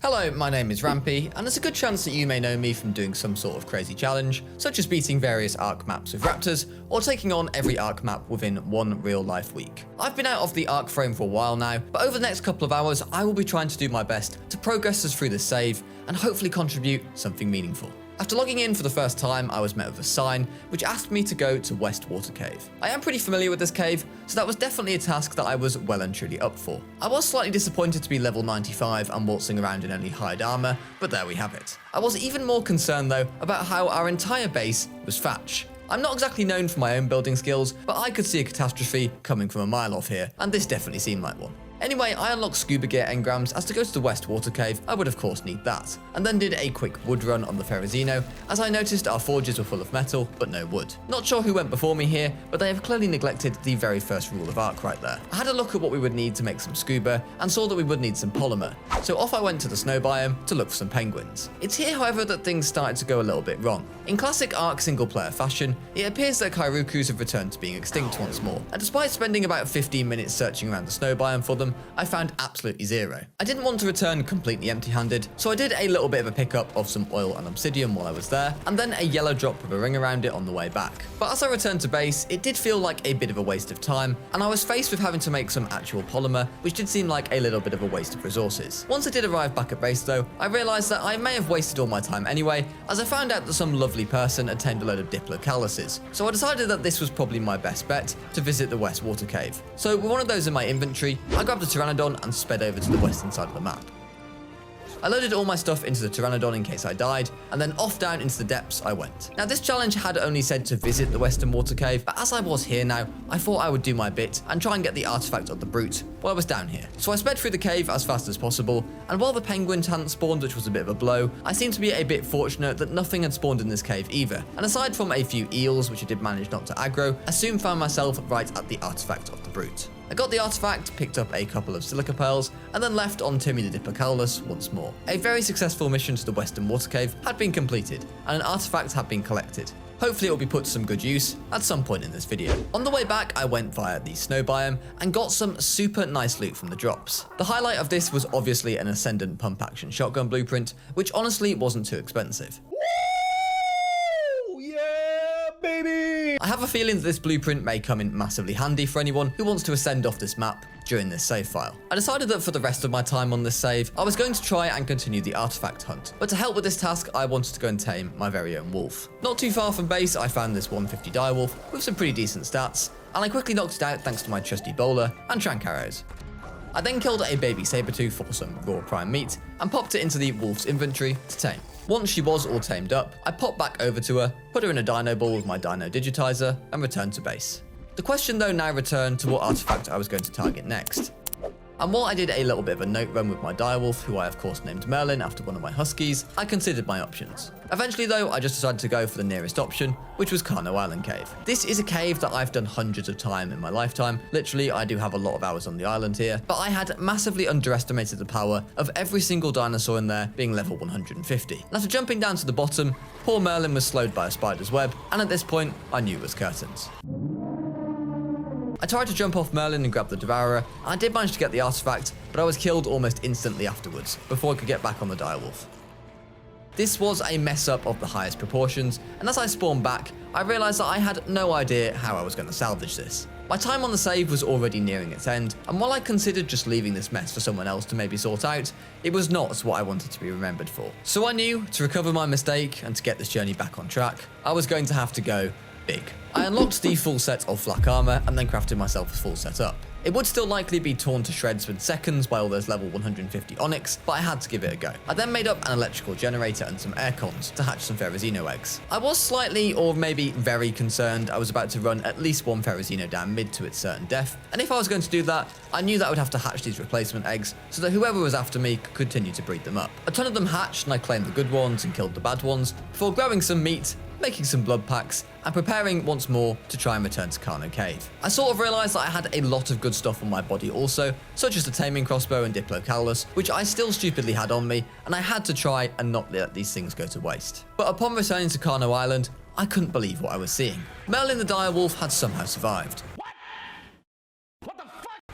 [SPEAKER 15] Hello, my name is Rampy, and there's a good chance that you may know me from doing some sort of crazy challenge, such as beating various Ark maps with raptors, or taking on every Ark map within one real-life week. I've been out of the Ark frame for a while now, but over the next couple of hours, I will be trying to do my best to progress us through the save, and hopefully contribute something meaningful. After logging in for the first time, I was met with a sign which asked me to go to West Water Cave. I am pretty familiar with this cave, so that was definitely a task that I was well and truly up for. I was slightly disappointed to be level 95 and waltzing around in only hide armor, but there we have it. I was even more concerned though about how our entire base was thatch. I'm not exactly known for my own building skills, but I could see a catastrophe coming from a mile off here, and this definitely seemed like one. Anyway, I unlocked scuba gear engrams, as to go to the West Water Cave, I would of course need that, and then did a quick wood run on the Ferrazino, as I noticed our forges were full of metal, but no wood. Not sure who went before me here, but they have clearly neglected the very first rule of Ark right there. I had a look at what we would need to make some scuba, and saw that we would need some polymer, so off I went to the snow biome to look for some penguins. It's here, however, that things started to go a little bit wrong. In classic Ark single-player fashion, it appears that Kairukus have returned to being extinct once more, and despite spending about 15 minutes searching around the snow biome for them, I found absolutely zero. I didn't want to return completely empty-handed, so I did a little bit of a pickup of some oil and obsidian while I was there, and then a yellow drop with a ring around it on the way back. But as I returned to base, it did feel like a bit of a waste of time, and I was faced with having to make some actual polymer, which did seem like a little bit of a waste of resources. Once I did arrive back at base though, I realised that I may have wasted all my time anyway, as I found out that some lovely person had tamed a load of diplocauses. So I decided that this was probably my best bet to visit the West Water Cave. So with one of those in my inventory, I grabbed a Pteranodon and sped over to the western side of the map. I loaded all my stuff into the Pteranodon in case I died, and then off down into the depths I went. Now this challenge had only said to visit the Western Water Cave, but as I was here now, I thought I would do my bit and try and get the artifact of the brute while I was down here. So I sped through the cave as fast as possible, and while the penguins hadn't spawned, which was a bit of a blow, I seemed to be a bit fortunate that nothing had spawned in this cave either. And aside from a few eels, which I did manage not to aggro, I soon found myself right at the artifact of the brute. I got the artifact, picked up a couple of silica pearls, and then left on Timmy the Diplocaules once more. A very successful mission to the Western Water Cave had been completed, and an artifact had been collected. Hopefully it will be put to some good use at some point in this video. On the way back, I went via the snow biome and got some super nice loot from the drops. The highlight of this was obviously an Ascendant pump action shotgun blueprint, which honestly wasn't too expensive. I have a feeling that this blueprint may come in massively handy for anyone who wants to ascend off this map during this save file. I decided that for the rest of my time on this save, I was going to try and continue the artifact hunt, but to help with this task, I wanted to go and tame my very own wolf. Not too far from base, I found this 150 direwolf with some pretty decent stats, and I quickly knocked it out thanks to my trusty bowler and trank arrows. I then killed a baby sabertooth for some raw prime meat and popped it into the wolf's inventory to tame. Once she was all tamed up, I popped back over to her, put her in a dino ball with my dino digitizer, and returned to base. The question though now returned to what artifact I was going to target next. And while I did a little bit of a note run with my direwolf, who I of course named Merlin after one of my huskies, I considered my options. Eventually though, I just decided to go for the nearest option, which was Carno Island Cave. This is a cave that I've done hundreds of times in my lifetime. Literally, I do have a lot of hours on the island here, but I had massively underestimated the power of every single dinosaur in there being level 150. And after jumping down to the bottom, poor Merlin was slowed by a spider's web, and at this point, I knew it was curtains. I tried to jump off Merlin and grab the Devourer, and I did manage to get the artifact, but I was killed almost instantly afterwards, before I could get back on the direwolf. This was a mess up of the highest proportions, and as I spawned back, I realised that I had no idea how I was going to salvage this. My time on the save was already nearing its end, and while I considered just leaving this mess for someone else to maybe sort out, it was not what I wanted to be remembered for. So I knew, to recover my mistake and to get this journey back on track, I was going to have to go big. I unlocked the full set of flak armour and then crafted myself a full set up. It would still likely be torn to shreds within seconds by all those level 150 onyx, but I had to give it a go. I then made up an electrical generator and some air cons to hatch some Ferrozino eggs. I was slightly, or maybe very concerned I was about to run at least one Ferrozino down mid to its certain death, and if I was going to do that, I knew that I would have to hatch these replacement eggs so that whoever was after me could continue to breed them up. A ton of them hatched and I claimed the good ones and killed the bad ones, before growing some meat, making some blood packs, and preparing once more to try and return to Carno Cave. I sort of realised that I had a lot of good stuff on my body also, such as the Taming Crossbow and Diplocalus, which I still stupidly had on me, and I had to try and not let these things go to waste. But upon returning to Carno Island, I couldn't believe what I was seeing. Merlin the Direwolf had somehow survived.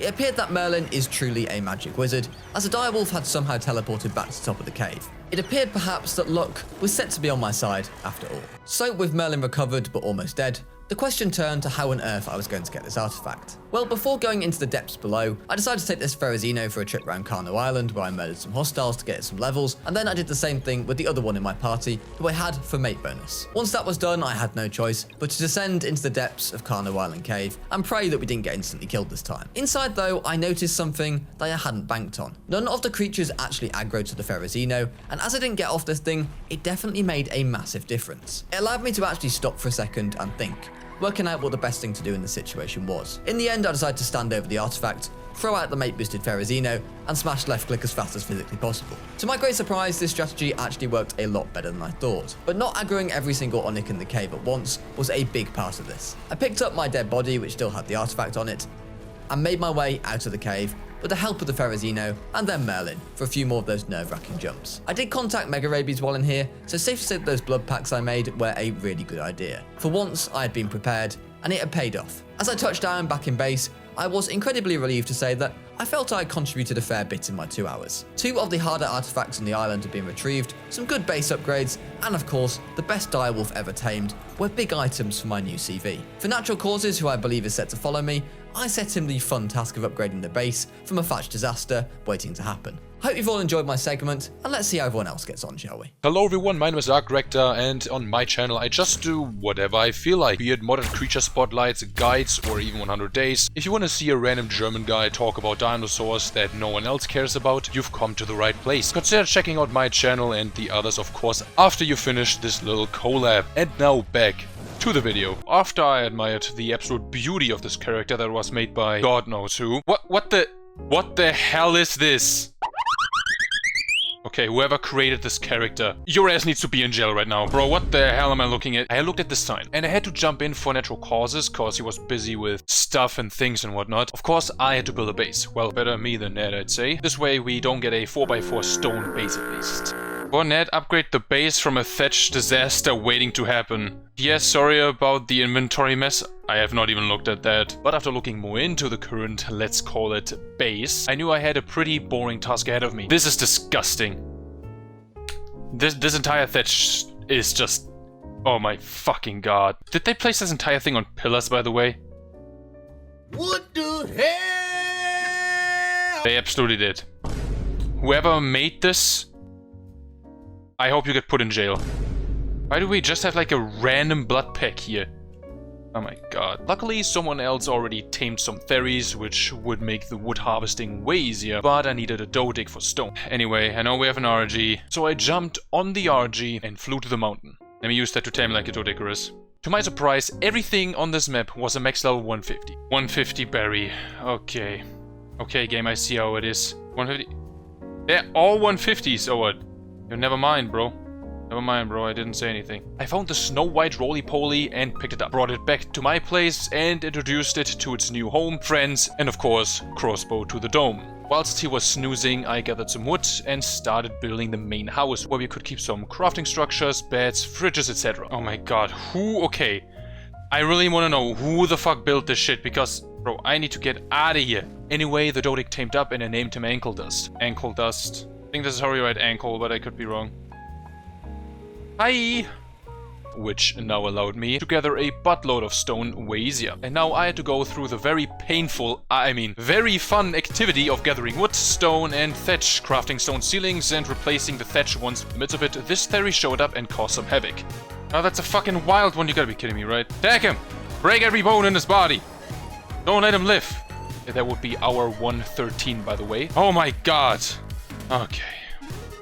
[SPEAKER 15] It appeared that Merlin is truly a magic wizard, as the direwolf had somehow teleported back to the top of the cave. It appeared perhaps that luck was set to be on my side after all. So with Merlin recovered but almost dead, the question turned to how on earth I was going to get this artifact. Well, before going into the depths below, I decided to take this Ferrozino for a trip around Carno Island where I murdered some hostiles to get it some levels, and then I did the same thing with the other one in my party who I had for mate bonus. Once that was done, I had no choice but to descend into the depths of Carno Island Cave and pray that we didn't get instantly killed this time. Inside though, I noticed something that I hadn't banked on. None of the creatures actually aggroed to the Ferrozino, and as I didn't get off this thing, it definitely made a massive difference. It allowed me to actually stop for a second and think, working out what the best thing to do in the situation was. In the end, I decided to stand over the artifact, throw out the mate-boosted Ferrozino, and smash left click as fast as physically possible. To my great surprise, this strategy actually worked a lot better than I thought, but not aggroing every single Onyx in the cave at once was a big part of this. I picked up my dead body, which still had the artifact on it, and made my way out of the cave with the help of the Ferrozino and then Merlin for a few more of those nerve-wracking jumps. I did contact Mega Rabies while in here, so safe to say that those blood packs I made were a really good idea. For once, I had been prepared, and it had paid off. As I touched down back in base, I was incredibly relieved to say that I felt I had contributed a fair bit in my 2 hours. 2 of the harder artifacts on the island had been retrieved, some good base upgrades, and of course, the best direwolf ever tamed were big items for my new CV. For NaturalCauzes, who I believe is set to follow me, I set him the fun task of upgrading the base from a thatch disaster waiting to happen. Hope you've all enjoyed my segment, and let's see how everyone else gets on, shall we?
[SPEAKER 16] Hello everyone, my name is Arkraktor, and on my channel I just do whatever I feel like, be it modern creature spotlights, guides, or even 100 days. If you want to see a random German guy talk about dinosaurs that no one else cares about, you've come to the right place. Consider checking out my channel and the others, of course, after you finish this little collab. And now back to the video. After I admired the absolute beauty of this character that was made by God knows who. What the hell is this? Okay, whoever created this character, your ass needs to be in jail right now. Bro, what the hell am I looking at? I looked at this sign, and I had to jump in for NaturalCauzes, cause he was busy with stuff and things and whatnot. Of course, I had to build a base. Well, better me than Ned, I'd say. This way, we don't get a 4x4 stone base at least. Or Ned, upgrade the base from a thatch disaster waiting to happen. Yes, sorry about the inventory mess. I have not even looked at that. But after looking more into the current, let's call it, base, I knew I had a pretty boring task ahead of me. This is disgusting. This entire thatch is just... oh my fucking god. Did they place this entire thing on pillars, by the way?
[SPEAKER 1] What the hell?
[SPEAKER 16] They absolutely did. Whoever made this, I hope you get put in jail. Why do we just have like a random blood pack here? Oh my god. Luckily, someone else already tamed some fairies, which would make the wood harvesting way easier, but I needed a dough dig for stone. Anyway, I know we have an RG, so I jumped on the RG and flew to the mountain. Let me use that to tame like a Doedicurus. To my surprise, everything on this map was a max level 150. 150 berry. Okay. Okay, game, I see how it is. 150. They're all 150s, or what? Yo, never mind, bro. Never mind, bro, I didn't say anything. I found the snow white roly-poly and picked it up. Brought it back to my place and introduced it to its new home, friends, and of course, crossbow to the dome. Whilst he was snoozing, I gathered some wood and started building the main house, where we could keep some crafting structures, beds, fridges, etc. Oh my god, who? Okay. I really want to know who the fuck built this shit, because Bro, I need to get out of here. Anyway, the Dodic tamed up and I named him Ankle Dust. Ankle Dust. I think this is how you write ankle, but I could be wrong. Hi! Which now allowed me to gather a buttload of stone way easier. And now I had to go through the very painful, very fun activity of gathering wood, stone and thatch, crafting stone ceilings and replacing the thatch once in the midst of it. This theory showed up and caused some havoc. Now that's a fucking wild one, you gotta be kidding me, right? Attack him! Break every bone in his body! Don't let him live! That would be hour 113, by the way. Oh my god! Okay.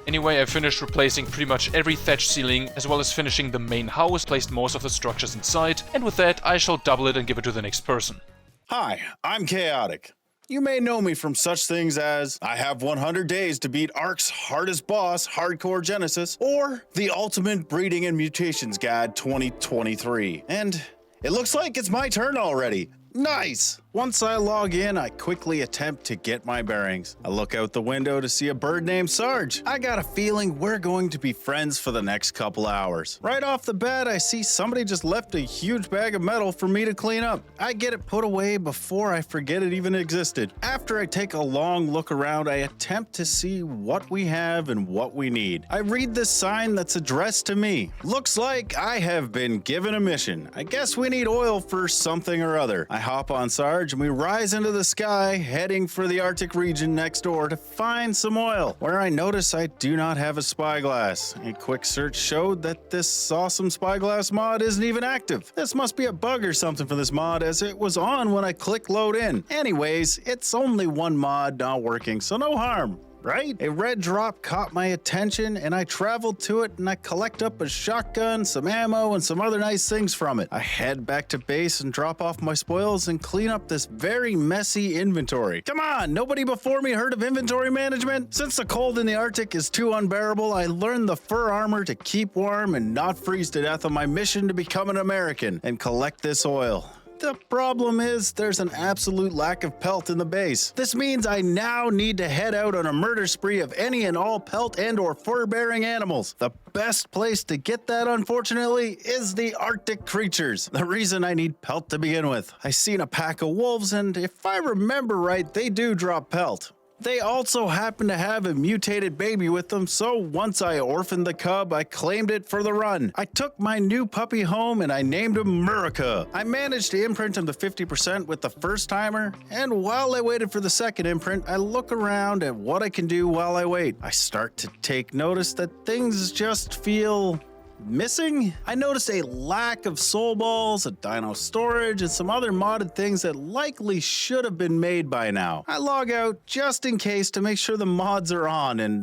[SPEAKER 16] Anyway, I finished replacing pretty much every thatch ceiling, as well as finishing the main house, placed most of the structures inside, and with that, I shall double it and give it to the next person.
[SPEAKER 17] Hi, I'm Chaotic. You may know me from such things as I have 100 days to beat ARK'S hardest boss, Hardcore Genesis, or the Ultimate Breeding and Mutations Guide 2023. And it looks like it's my turn already. Nice! Once I log in, I quickly attempt to get my bearings. I look out the window to see a bird named Sarge. I got a feeling we're going to be friends for the next couple hours. Right off the bat, I see somebody just left a huge bag of metal for me to clean up. I get it put away before I forget it even existed. After I take a long look around, I attempt to see what we have and what we need. I read this sign that's addressed to me. Looks like I have been given a mission. I guess we need oil for something or other. I hop on Sarge and we rise into the sky, heading for the Arctic region next door to find some oil, where I notice I do not have a Spyglass. A quick search showed that this awesome Spyglass mod isn't even active. This must be a bug or something for this mod, as it was on when I clicked load in. Anyways, it's only one mod not working, so no harm. Right? A red drop caught my attention and I traveled to it and I collect up a shotgun, some ammo, and some other nice things from it. I head back to base and drop off my spoils and clean up this very messy inventory. Come on, nobody before me heard of inventory management? Since the cold in the Arctic is too unbearable, I learned the fur armor to keep warm and not freeze to death on my mission to become an American and collect this oil. The problem is there's an absolute lack of pelt in the base. This means I now need to head out on a murder spree of any and all pelt and or fur-bearing animals. The best place to get that, unfortunately, is the Arctic creatures. The reason I need pelt to begin with. I seen a pack of wolves and if I remember right, they do drop pelt. They also happen to have a mutated baby with them, so once I orphaned the cub, I claimed it for the run. I took my new puppy home and I named him Murica. I managed to imprint him to 50% with the first timer, and while I waited for the second imprint, I look around at what I can do while I wait. I start to take notice that things just feel missing. I noticed a lack of soul balls, a dino storage, and some other modded things that likely should have been made by now. I log out just in case to make sure the mods are on, and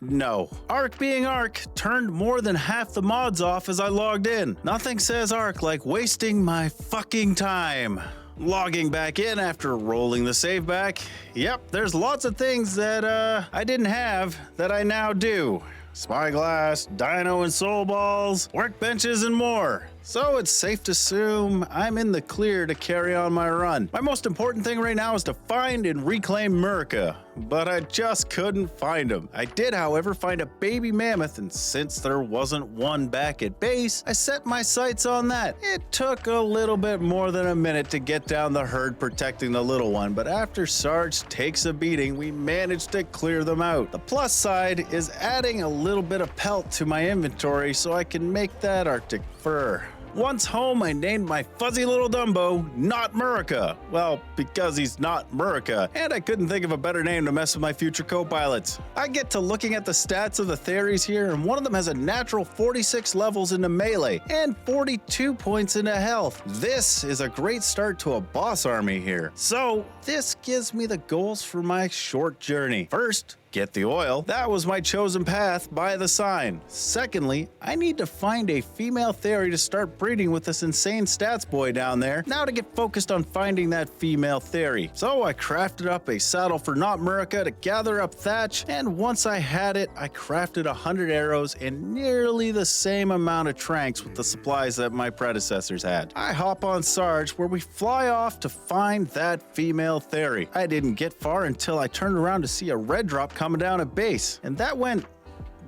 [SPEAKER 17] no. Ark being Ark turned more than half the mods off as I logged in. Nothing says Ark like wasting my fucking time. Logging back in after rolling the save back. Yep, there's lots of things that I didn't have that I now do. Spyglass, Dino and Soul Balls, workbenches, and more. So it's safe to assume I'm in the clear to carry on my run. My most important thing right now is to find and reclaim Murica, but I just couldn't find him. I did, however, find a baby mammoth, and since there wasn't one back at base, I set my sights on that. It took a little bit more than a minute to get down the herd protecting the little one, but after Sarge takes a beating, we managed to clear them out. The plus side is adding a little bit of pelt to my inventory so I can make that Arctic fur. Once home, I named my fuzzy little Dumbo Not Murica. Well, because he's not Murica, and I couldn't think of a better name to mess with my future co-pilots. I get to looking at the stats of the theories here, and one of them has a natural 46 levels into melee and 42 points into health. This is a great start to a boss army here. So this gives me the goals for my short journey. First, get the oil. That was my chosen path by the sign. Secondly, I need to find a female theory to start breeding with this insane stats boy down there. Now to get focused on finding that female theory. So I crafted up a saddle for Not Murica to gather up thatch, and once I had it, I crafted 100 arrows and nearly the same amount of tranks with the supplies that my predecessors had. I hop on Sarge where we fly off to find that female theory. I didn't get far until I turned around to see a red drop coming down at base, and that went,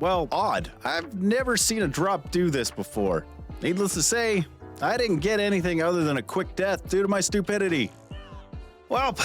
[SPEAKER 17] well, odd. I've never seen a drop do this before. Needless to say, I didn't get anything other than a quick death due to my stupidity. Well,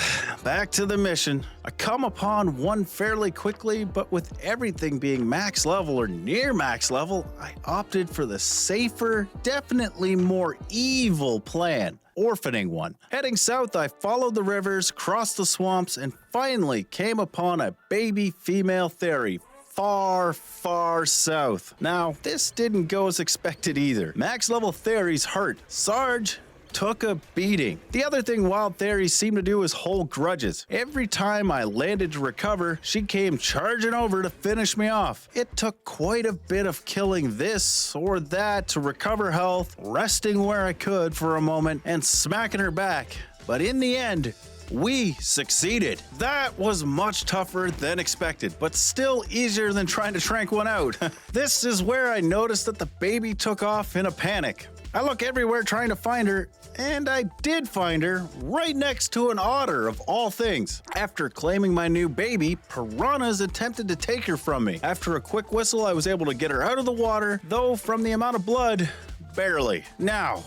[SPEAKER 17] back to the mission. I come upon one fairly quickly, but with everything being max level or near max level, I opted for the safer, definitely more evil plan. Orphaning one. Heading south, I followed the rivers, crossed the swamps, and finally came upon a baby female Theory. Far, far south. Now, this didn't go as expected either. Max level Theory's hurt. Sarge took a beating. The other thing wild Theories seem to do is hold grudges. Every time I landed to recover, she came charging over to finish me off. It took quite a bit of killing this or that to recover health, resting where I could for a moment, and smacking her back. But in the end, we succeeded. That was much tougher than expected, but still easier than trying to trank one out. This is where I noticed that the baby took off in a panic. I look everywhere trying to find her, and I did find her right next to an otter of all things. After claiming my new baby, piranhas attempted to take her from me. After a quick whistle, I was able to get her out of the water, though from the amount of blood, barely. Now,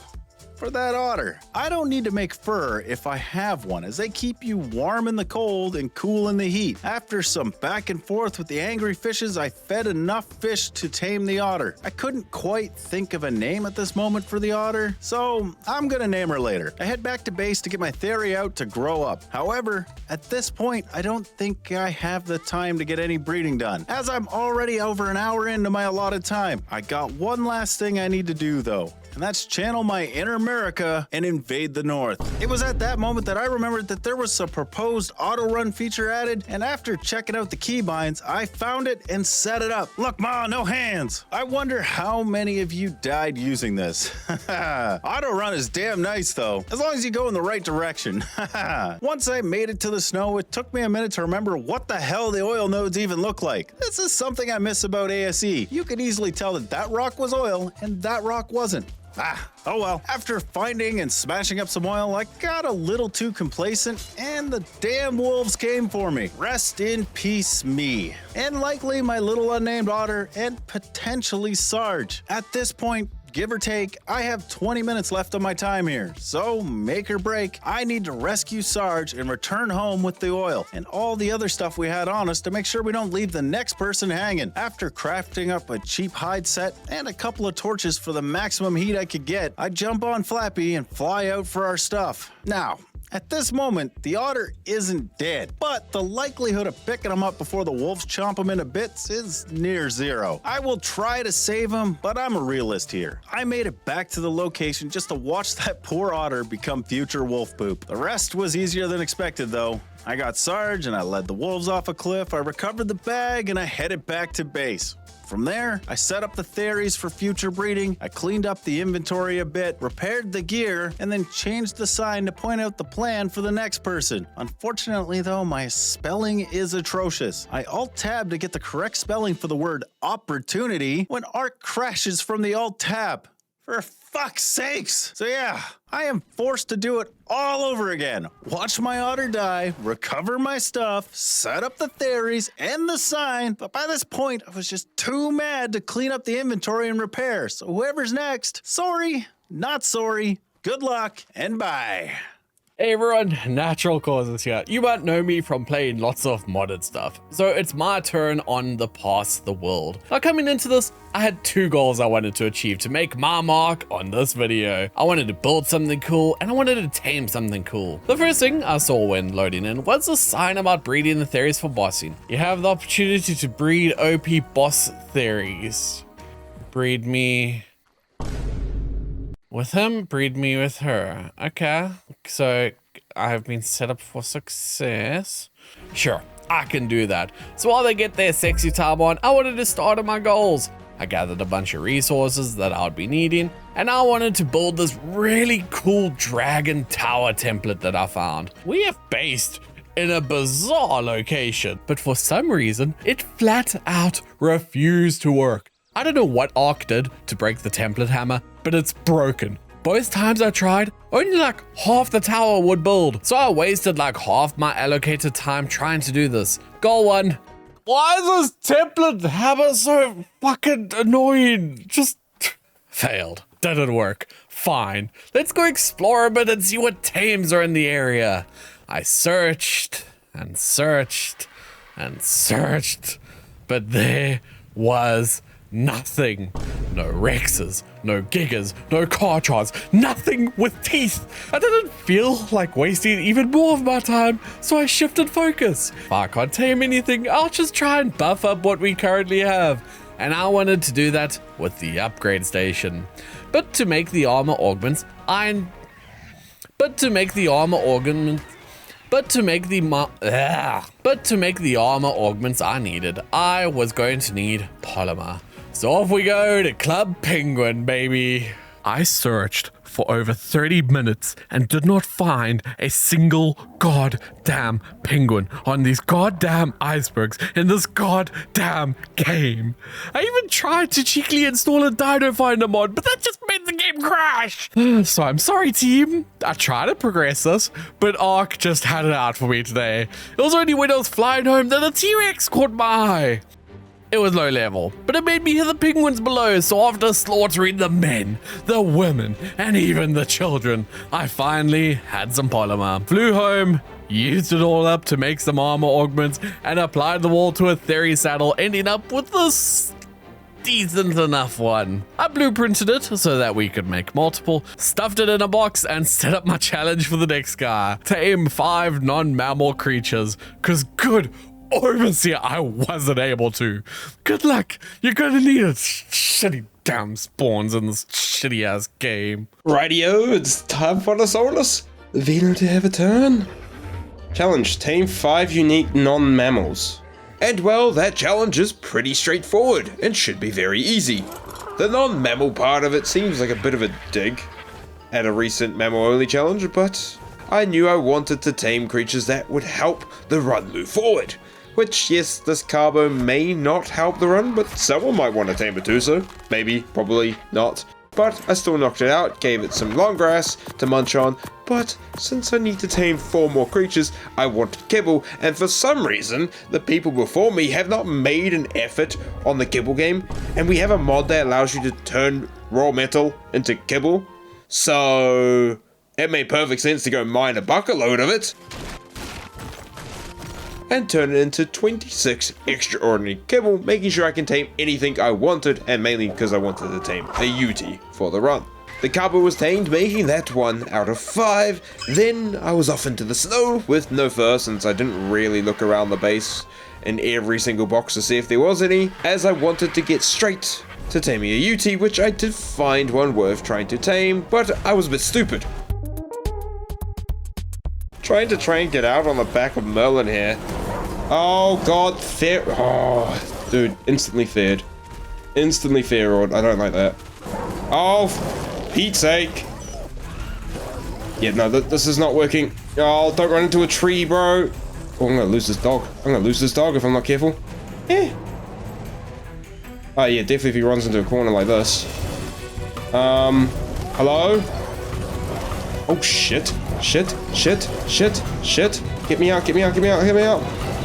[SPEAKER 17] for that otter, I don't need to make fur if I have one, as they keep you warm in the cold and cool in the heat. After some back and forth with the angry fishes, I fed enough fish to tame the otter. I couldn't quite think of a name at this moment for the otter, so I'm gonna name her later. I head back to base to get my Theory out to grow up. However, at this point, I don't think I have the time to get any breeding done, as I'm already over an hour into my allotted time. I got one last thing I need to do though, and that's channel my inner America and invade the North. It was at that moment that I remembered that there was a proposed auto run feature added, and after checking out the keybinds, I found it and set it up. Look, ma, no hands. I wonder how many of you died using this. Auto run is damn nice though, as long as you go in the right direction. Once I made it to the snow, it took me a minute to remember what the hell the oil nodes even look like. This is something I miss about ASE. You could easily tell that that rock was oil and that rock wasn't. Oh well. After finding and smashing up some oil, I got a little too complacent and the damn wolves came for me. Rest in peace, me. And likely my little unnamed otter and potentially Sarge. At this point, give or take, I have 20 minutes left of my time here, so make or break, I need to rescue Sarge and return home with the oil and all the other stuff we had on us to make sure we don't leave the next person hanging. After crafting up a cheap hide set and a couple of torches for the maximum heat I could get, I jump on Flappy and fly out for our stuff. Now, at this moment, the otter isn't dead, but the likelihood of picking him up before the wolves chomp him into bits is near zero. I will try to save him, but I'm a realist here. I made it back to the location just to watch that poor otter become future wolf poop. The rest was easier than expected though. I got Sarge and I led the wolves off a cliff, I recovered the bag and I headed back to base. From there, I set up the Theories for future breeding, I cleaned up the inventory a bit, repaired the gear, and then changed the sign to point out the plan for the next person. Unfortunately though, my spelling is atrocious. I alt-tab to get the correct spelling for the word opportunity when Ark crashes from the alt-tab. For fuck's sakes! So yeah, I am forced to do it all over again. Watch my otter die, recover my stuff, set up the Theories and the sign, but by this point I was just too mad to clean up the inventory and repair, so whoever's next, sorry, not sorry, good luck, and bye.
[SPEAKER 18] Hey everyone, NaturalCauzes here. You might know me from playing lots of modded stuff, so it's my turn on the Pass the World. Now coming into this, I had two goals I wanted to achieve to make my mark on this video. I wanted to build something cool, and I wanted to tame something cool. The first thing I saw when loading in was a sign about breeding the Theories for bossing. You have the opportunity to breed OP boss Theories. Breed me with him, breed me with her. Okay, so I have been set up for success. Sure, I can do that. So while they get their sexy time on, I wanted to start on my goals. I gathered a bunch of resources that I would be needing, and I wanted to build this really cool dragon tower template that I found. We have based in a bizarre location, but for some reason, it flat out refused to work. I don't know what Ark did to break the template hammer, but it's broken. Both times I tried, only like half the tower would build. So I wasted like half my allocated time trying to do this. Goal 1. Why is this template hammer so fucking annoying? Just failed. didn't work. Fine. Let's go explore a bit and see what tames are in the area. I searched and searched and searched, but there was nothing. No Rexes, no Gigas, no Carchards, nothing with teeth. I didn't feel like wasting even more of my time, so I shifted focus. If I can't tame anything, I'll just try and buff up what we currently have. And I wanted to do that with the upgrade station. But to make the armor augments, I needed, I was going to need polymer. So off we go to Club Penguin, baby. I searched for over 30 minutes and did not find a single goddamn penguin on these goddamn icebergs in this goddamn game. I even tried to cheekily install a Dino Finder mod, but that just made the game crash. So I'm sorry, team. I tried to progress this, but Ark just had it out for me today. It was only when I was flying home that the T-Rex caught my eye. It was low level, but it made me hear the penguins below, so after slaughtering the men, the women, and even the children, I finally had some polymer. Flew home, used it all up to make some armor augments, and applied the wall to a theory saddle, ending up with this decent enough one. I blueprinted it so that we could make multiple, stuffed it in a box, and set up my challenge for the next guy. Tame 5 non-mammal creatures, cause good Overseer, I wasn't able to. Good luck. You're gonna need it. Shitty damn spawns in this shitty ass game.
[SPEAKER 4] Rightio, it's time for the Solus. Veno to have a turn. Challenge, tame 5 unique non-mammals. And well, that challenge is pretty straightforward and should be very easy. The non-mammal part of it seems like a bit of a dig at a recent mammal-only challenge, but I knew I wanted to tame creatures that would help the run move forward. Which, yes, this carbo may not help the run, but someone might want to tame it too, so maybe, probably not. But I still knocked it out, gave it some long grass to munch on, but since I need to tame 4 more creatures, I wanted Kibble, and for some reason, the people before me have not made an effort on the Kibble game, and we have a mod that allows you to turn raw metal into Kibble, so it made perfect sense to go mine a bucket load of it and turn it into 26 extraordinary Kibble, making sure I can tame anything I wanted, and mainly because I wanted to tame a Uti for the run. The carbo was tamed, making that 1 out of 5. Then I was off into the snow with no fur, since I didn't really look around the base in every single box to see if there was any, as I wanted to get straight to taming a Uti, which I did find one worth trying to tame, but I was a bit stupid. Trying to try and get out on the back of Merlin here. Oh god, fair. Oh, dude, instantly feared. Instantly feared. I don't like that. Oh, for Pete's sake. Yeah, no, this is not working. Oh, don't run into a tree, bro. Oh, I'm gonna lose this dog. I'm gonna lose this dog if I'm not careful. Eh. Oh, yeah, definitely if he runs into a corner like this. Hello? Oh, shit. Shit. Get me out.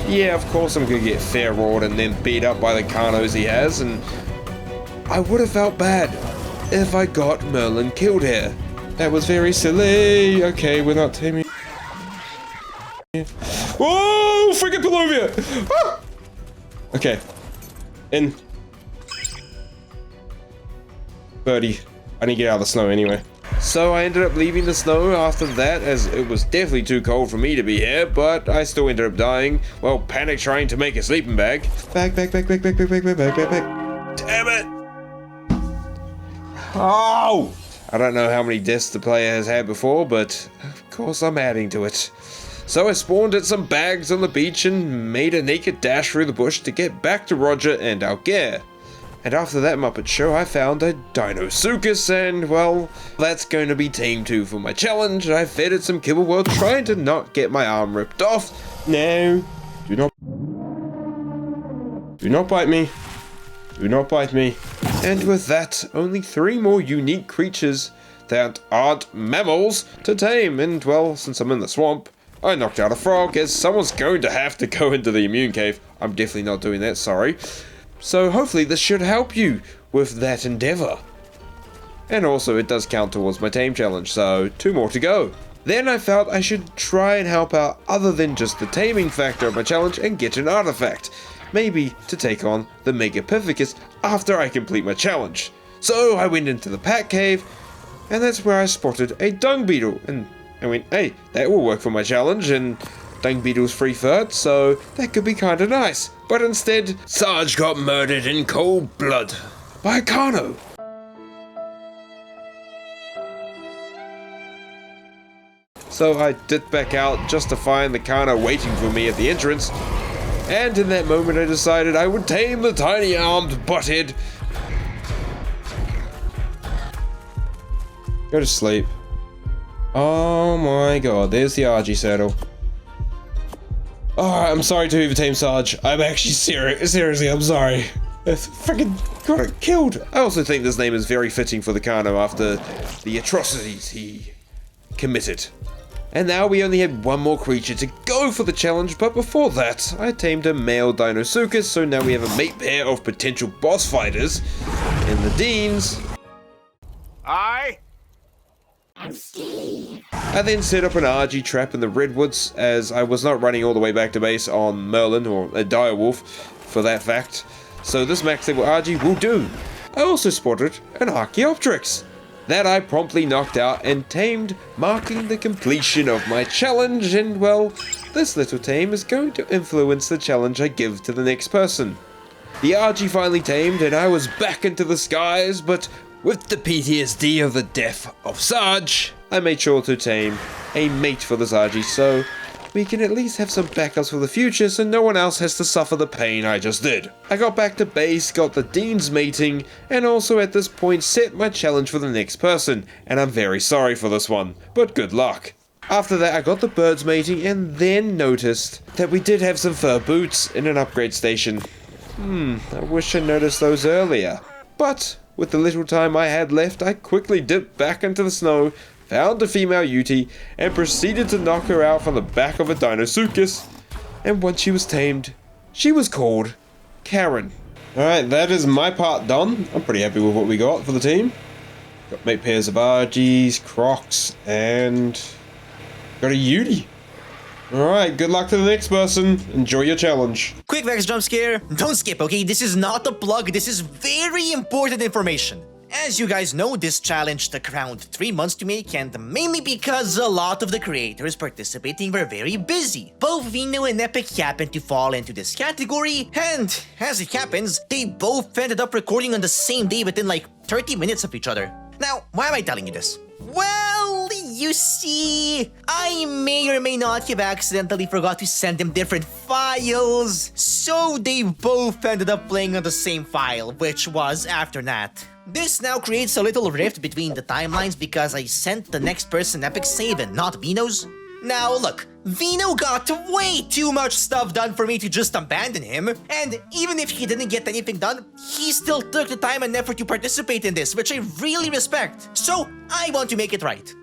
[SPEAKER 4] Yeah, of course I'm gonna get fair roared and then beat up by the Carnos he has, and I would have felt bad if I got Merlin killed here. That was very silly. Okay, we're not taming. Whoa, freaking Pelovia! Ah! Okay. In. Birdie. I need to get out of the snow anyway. So I ended up leaving the snow after that, as it was definitely too cold for me to be here, but I still ended up dying. Well, panic trying to make a sleeping bag. Back. Damn it! Oh! I don't know how many deaths the player has had before, but of course I'm adding to it. So I spawned at some bags on the beach and made a naked dash through the bush to get back to Roger and our gear. And after that Muppet show, I found a Dinosuchus, and well, that's going to be Team 2 for my challenge. I fed it some Kibble while trying to not get my arm ripped off. No, do not bite me. Do not bite me. And with that, only 3 more unique creatures that aren't mammals to tame. And well, since I'm in the swamp, I knocked out a frog, as someone's going to have to go into the immune cave. I'm definitely not doing that, sorry. So hopefully this should help you with that endeavor.
[SPEAKER 19] and also it does count towards my tame challenge, so 2 more to go. Then I felt I should try and help out other than just the taming factor of my challenge and get an artifact, maybe to take on the Megapithecus after I complete my challenge. So I went into the pack cave, and that's where I spotted a dung beetle, and I went, hey, that will work for my challenge, and dung beetle's free third, so that could be kinda nice. But instead, Sarge got murdered in cold blood by a Carno. So I dipped back out just to find the Carno waiting for me at the entrance, and in that moment I decided I would tame the tiny armed butthead. Go to sleep. Oh my god, there's the RG saddle. Oh, I'm sorry to overtame Sarge. I'm actually seriously, I'm sorry. I freaking got it killed. I also think this name is very fitting for the Carno after the atrocities he committed. And now we only had one more creature to go for the challenge, but before that, I tamed a male Dinosuchus, so now we have a mate pair of potential boss fighters in the Deans. I then set up an RG trap in the Redwoods, as I was not running all the way back to base on Merlin, or a direwolf, for that fact, so this max level RG will do. I also spotted an Archaeopteryx that I promptly knocked out and tamed, marking the completion of my challenge, and well, this little tame is going to influence the challenge I give to the next person. The RG finally tamed and I was back into the skies, but with the PTSD of the death of Sarge, I made sure to tame a mate for this RG so we can at least have some backups for the future so no one else has to suffer the pain I just did. I got back to base, got the Deans mating, and also at this point set my challenge for the next person, and I'm very sorry for this one, but good luck. After that I got the birds mating and then noticed that we did have some fur boots in an upgrade station. I wish I noticed those earlier. But with the little time I had left, I quickly dipped back into the snow, found a female Yuti, and proceeded to knock her out from the back of a Dinosuchus. And once she was tamed, she was called Karen. Alright, that is my part done. I'm pretty happy with what we got for the team. Got mate pairs of RGs, Crocs, and got a Yuti. Alright, good luck to the next person. Enjoy your challenge.
[SPEAKER 1] Quick Vex jump scare. Don't skip, okay? This is not a plug. This is very important information. As you guys know, this challenge took around 3 months to make, and mainly because a lot of the creators participating were very busy. Both Veno and Epic happened to fall into this category, and as it happens, they both ended up recording on the same day within like 30 minutes of each other. Now, why am I telling you this? Well, you see, I may or may not have accidentally forgot to send them different files, so they both ended up playing on the same file, which was after that. This now creates a little rift between the timelines because I sent the next person Epic save and not Veno's. Now look, Veno got way too much stuff done for me to just abandon him, and even if he didn't get anything done, he still took the time and effort to participate in this, which I really respect. So I want to make it right.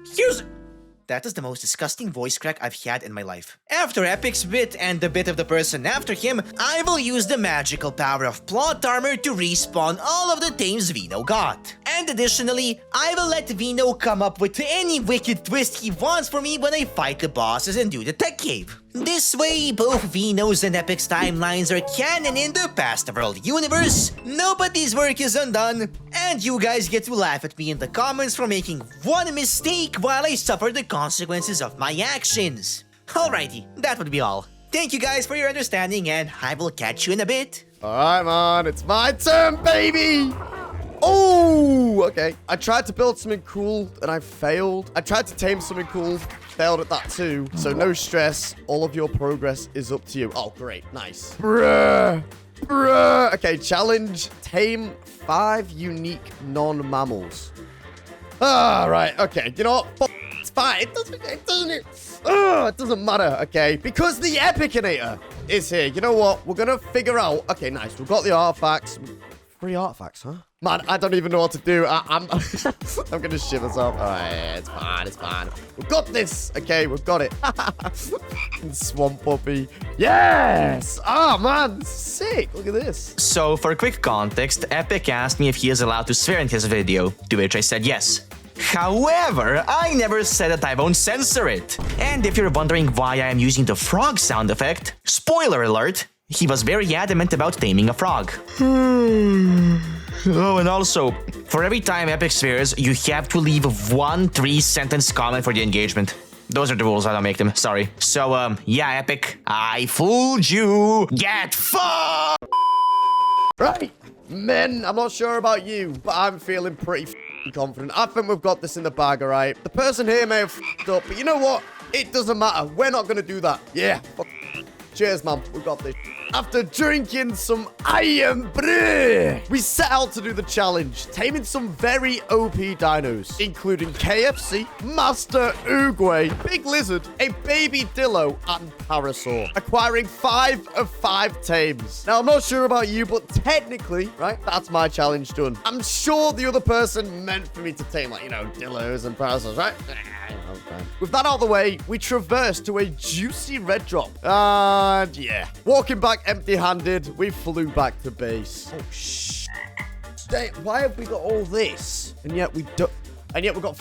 [SPEAKER 1] That is the most disgusting voice crack I've had in my life. After Epic's bit and the bit of the person after him, I will use the magical power of plot armor to respawn all of the tames Veno got. And additionally, I will let Veno come up with any wicked twist he wants for me when I fight the bosses and do the tech cave. This way, both Veno's and Epic's timelines are canon in the past world universe, nobody's work is undone, and you guys get to laugh at me in the comments for making one mistake while I suffer the consequences of my actions. Alrighty, that would be all. Thank you guys for your understanding, and I will catch you in a bit.
[SPEAKER 20] Alright, man, it's my turn, baby! Oh, okay. I tried to build something cool and I failed. I tried to tame something cool, failed at that too. So no stress. All of your progress is up to you. Oh, great. Nice. Bruh. Okay, challenge. Tame 5 unique non-mammals. Ah, right. Okay. You know what? It's fine. It doesn't matter, okay? Because the Epicinator is here. You know what? We're going to figure out. Okay, nice. We've got the artifacts. free artifacts, huh? Man, I don't even know what to do. I'm gonna shit myself. All right, yeah, it's fine, it's fine. We've got this. Okay, we've got it. Swamp puppy. Yes! Oh, man, sick. Look at this.
[SPEAKER 1] So, for quick context, Epic asked me if he is allowed to swear in his video, to which I said yes. However, I never said that I won't censor it. And if you're wondering why I am using the frog sound effect, spoiler alert, he was very adamant about taming a frog. Oh, and also, for every time Epic swears, you have to leave one 3-sentence comment for the engagement. Those are the rules, I don't make them, sorry. So, yeah, Epic, I fooled you. Get fucked!
[SPEAKER 20] Right, men, I'm not sure about you, but I'm feeling pretty confident. I think we've got this in the bag, alright? The person here may have up, but you know what? It doesn't matter. We're not gonna do that. Yeah. Cheers, man. We've got this. After drinking some iron brew, we set out to do the challenge, taming some very OP dinos, including KFC, Master Oogway, Big Lizard, a baby Dillo, and Parasaur, acquiring 5 of 5 tames. Now, I'm not sure about you, but technically, right, that's my challenge done. I'm sure the other person meant for me to tame, like, you know, Dillos and Parasaurs, right? Okay. With that out of the way, we traversed to a juicy red drop. And yeah, walking back empty-handed, we flew back to base. Oh, shit. Why have we got all this? And yet we don't... And yet we got...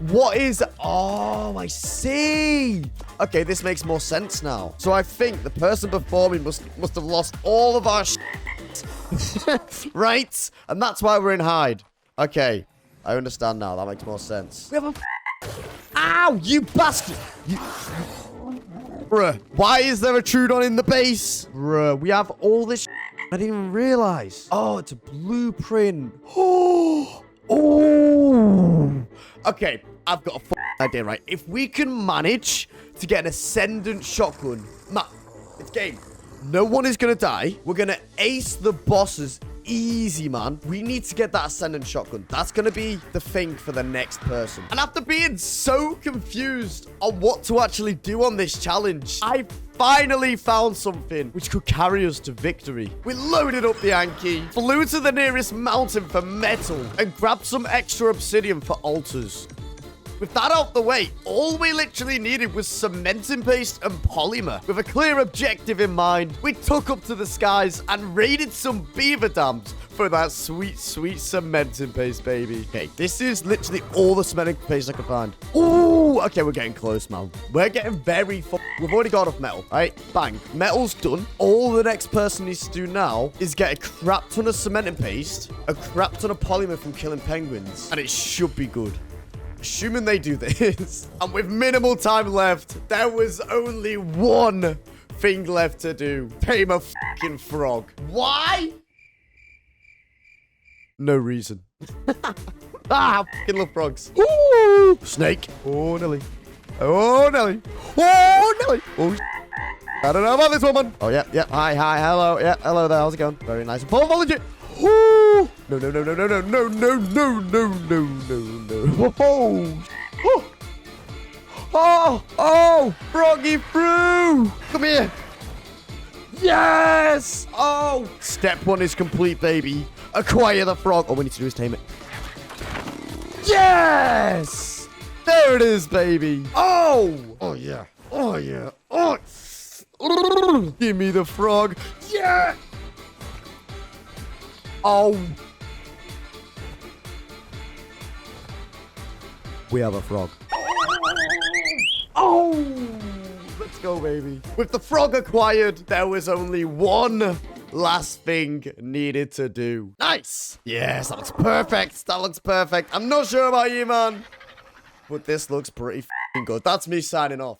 [SPEAKER 20] What is... Oh, I see. Okay, this makes more sense now. So I think the person before me must have lost all of our right? And that's why we're in hide. Okay, I understand now. That makes more sense. We have a... Ow, you bastard! Bruh, why is there a Trudon in the base? Bruh, we have all this I didn't even realize. Oh, it's a blueprint. Oh. Okay, I've got a idea, right? If we can manage to get an Ascendant shotgun, it's game. No one is gonna die. We're gonna ace the bosses easy, man. We need to get that Ascendant shotgun. That's gonna be the thing for the next person. And after being so confused on what to actually do on this challenge, I finally found something which could carry us to victory. We loaded up the Anki, flew to the nearest mountain for metal, and grabbed some extra obsidian for altars. With that out the way, all we literally needed was cementing paste and polymer. With a clear objective in mind, we took up to the skies and raided some beaver dams for that sweet, sweet cementing paste, baby. Okay, this is literally all the cementing paste I could find. Ooh, okay, we're getting close, man. We're getting very We've already got enough metal, right? Bang. Metal's done. All the next person needs to do now is get a crap ton of cementing paste, a crap ton of polymer from killing penguins, and it should be good. Assuming they do this, and with minimal time left, there was only one thing left to do. Tame a fucking frog. Why? No reason. I fucking love frogs. Ooh, snake. Oh, Nelly. Oh, Nelly. Oh, Nelly. Oh, I don't know about this woman. Oh, yeah. Hi, hello. Yeah, hello there. How's it going? Very nice. Full volunteer. Ooh. No. Oh, Froggy Brew. Come here. Yes. Oh, step 1 is complete, baby. Acquire the frog. All we need to do is tame it. Yes. There it is, baby. Oh. Oh, yeah. Oh, yeah. Oh. Give me the frog. Yeah. Oh. We have a frog. Oh. Let's go, baby. With the frog acquired, there was only one last thing needed to do. Nice. Yes, that looks perfect. That looks perfect. I'm not sure about you, man, but this looks pretty f***ing good. That's me signing off.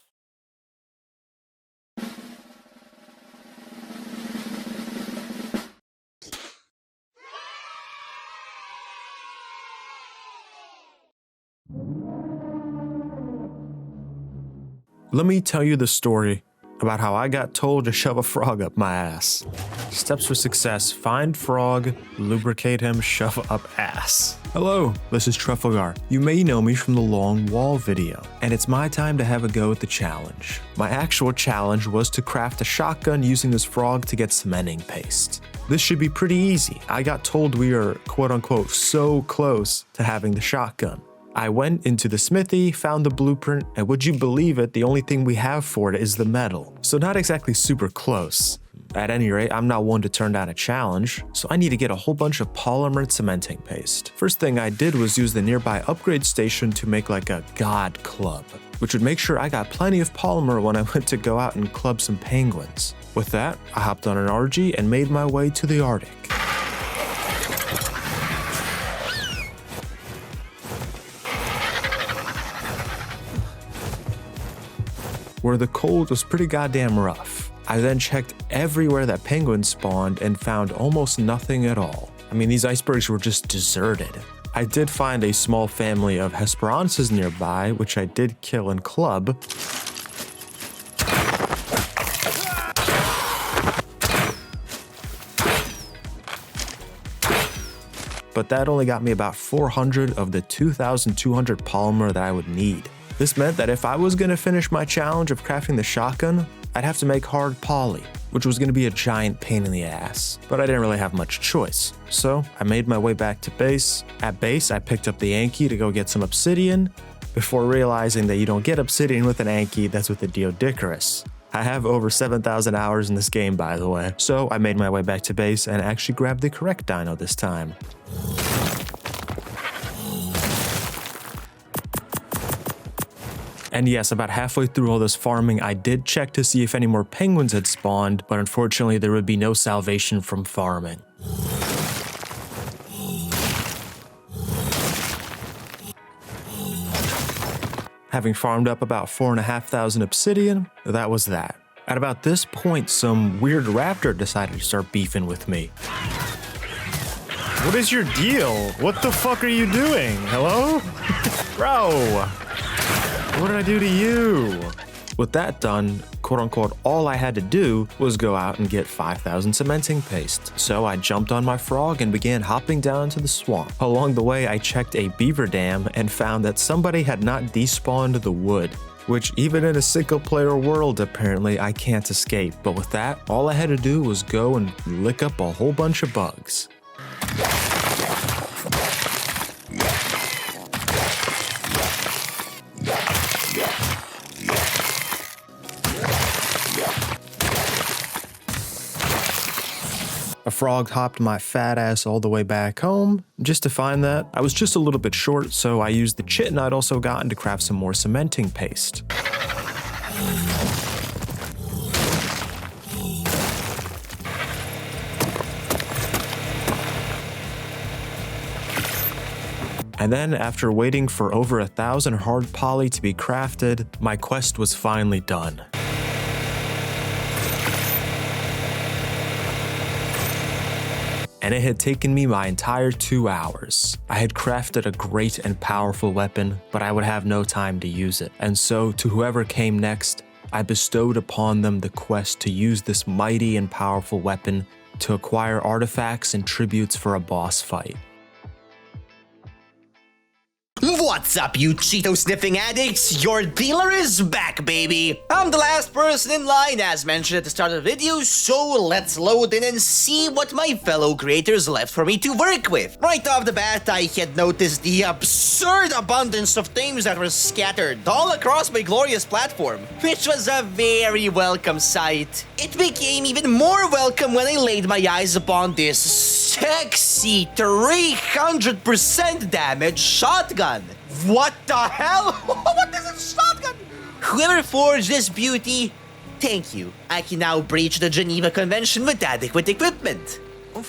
[SPEAKER 7] Let me tell you the story about how I got told to shove a frog up my ass. Steps for success: find frog, lubricate him, shove up ass. Hello, this is Trafalgar. You may know me from the long wall video, and it's my time to have a go at the challenge. My actual challenge was to craft a shotgun using this frog to get cementing paste. This should be pretty easy. I got told we are quote unquote so close to having the shotgun. I went into the smithy, found the blueprint, and would you believe it, the only thing we have for it is the metal. So not exactly super close. At any rate, I'm not one to turn down a challenge, so I need to get a whole bunch of polymer and cementing paste. First thing I did was use the nearby upgrade station to make like a god club, which would make sure I got plenty of polymer when I went to go out and club some penguins. With that, I hopped on an RG and made my way to the Arctic. Where the cold was pretty goddamn rough. I then checked everywhere that penguins spawned and found almost nothing at all. I mean, these icebergs were just deserted. I did find a small family of Hesperances nearby, which I did kill and club. But that only got me about 400 of the 2,200 polymer that I would need. This meant that if I was going to finish my challenge of crafting the shotgun, I'd have to make hard poly, which was going to be a giant pain in the ass. But I didn't really have much choice. So I made my way back to base. At base, I picked up the Anki to go get some obsidian, before realizing that you don't get obsidian with an Anki, that's with a Deodicarus. I have over 7,000 hours in this game, by the way. So I made my way back to base and actually grabbed the correct dino this time. And yes, about halfway through all this farming, I did check to see if any more penguins had spawned, but unfortunately there would be no salvation from farming. Having farmed up about 4,500 obsidian, that was that. At about this point, some weird raptor decided to start beefing with me.
[SPEAKER 21] What is your deal? What the fuck are you doing? Hello? Bro! What did I do to you?
[SPEAKER 7] With that done, quote unquote, all I had to do was go out and get 5,000 cementing paste. So I jumped on my frog and began hopping down to the swamp. Along the way, I checked a beaver dam and found that somebody had not despawned the wood, which even in a single player world, apparently I can't escape. But with that, all I had to do was go and lick up a whole bunch of bugs. A frog hopped my fat ass all the way back home, just to find that I was just a little bit short, so I used the chitin I'd also gotten to craft some more cementing paste. And then, after waiting for over 1,000 hard poly to be crafted, my quest was finally done. And it had taken me my entire 2 hours. I had crafted a great and powerful weapon, but I would have no time to use it. And so, to whoever came next, I bestowed upon them the quest to use this mighty and powerful weapon to acquire artifacts and tributes for a boss fight.
[SPEAKER 1] What's up, you Cheeto-sniffing addicts? Your dealer is back, baby! I'm the last person in line, as mentioned at the start of the video, so let's load in and see what my fellow creators left for me to work with. Right off the bat, I had noticed the absurd abundance of themes that were scattered all across my glorious platform, which was a very welcome sight. It became even more welcome when I laid my eyes upon this sexy 300% damage shotgun. What the hell? What is a shotgun? Whoever forged this beauty, thank you. I can now breach the Geneva Convention with adequate equipment.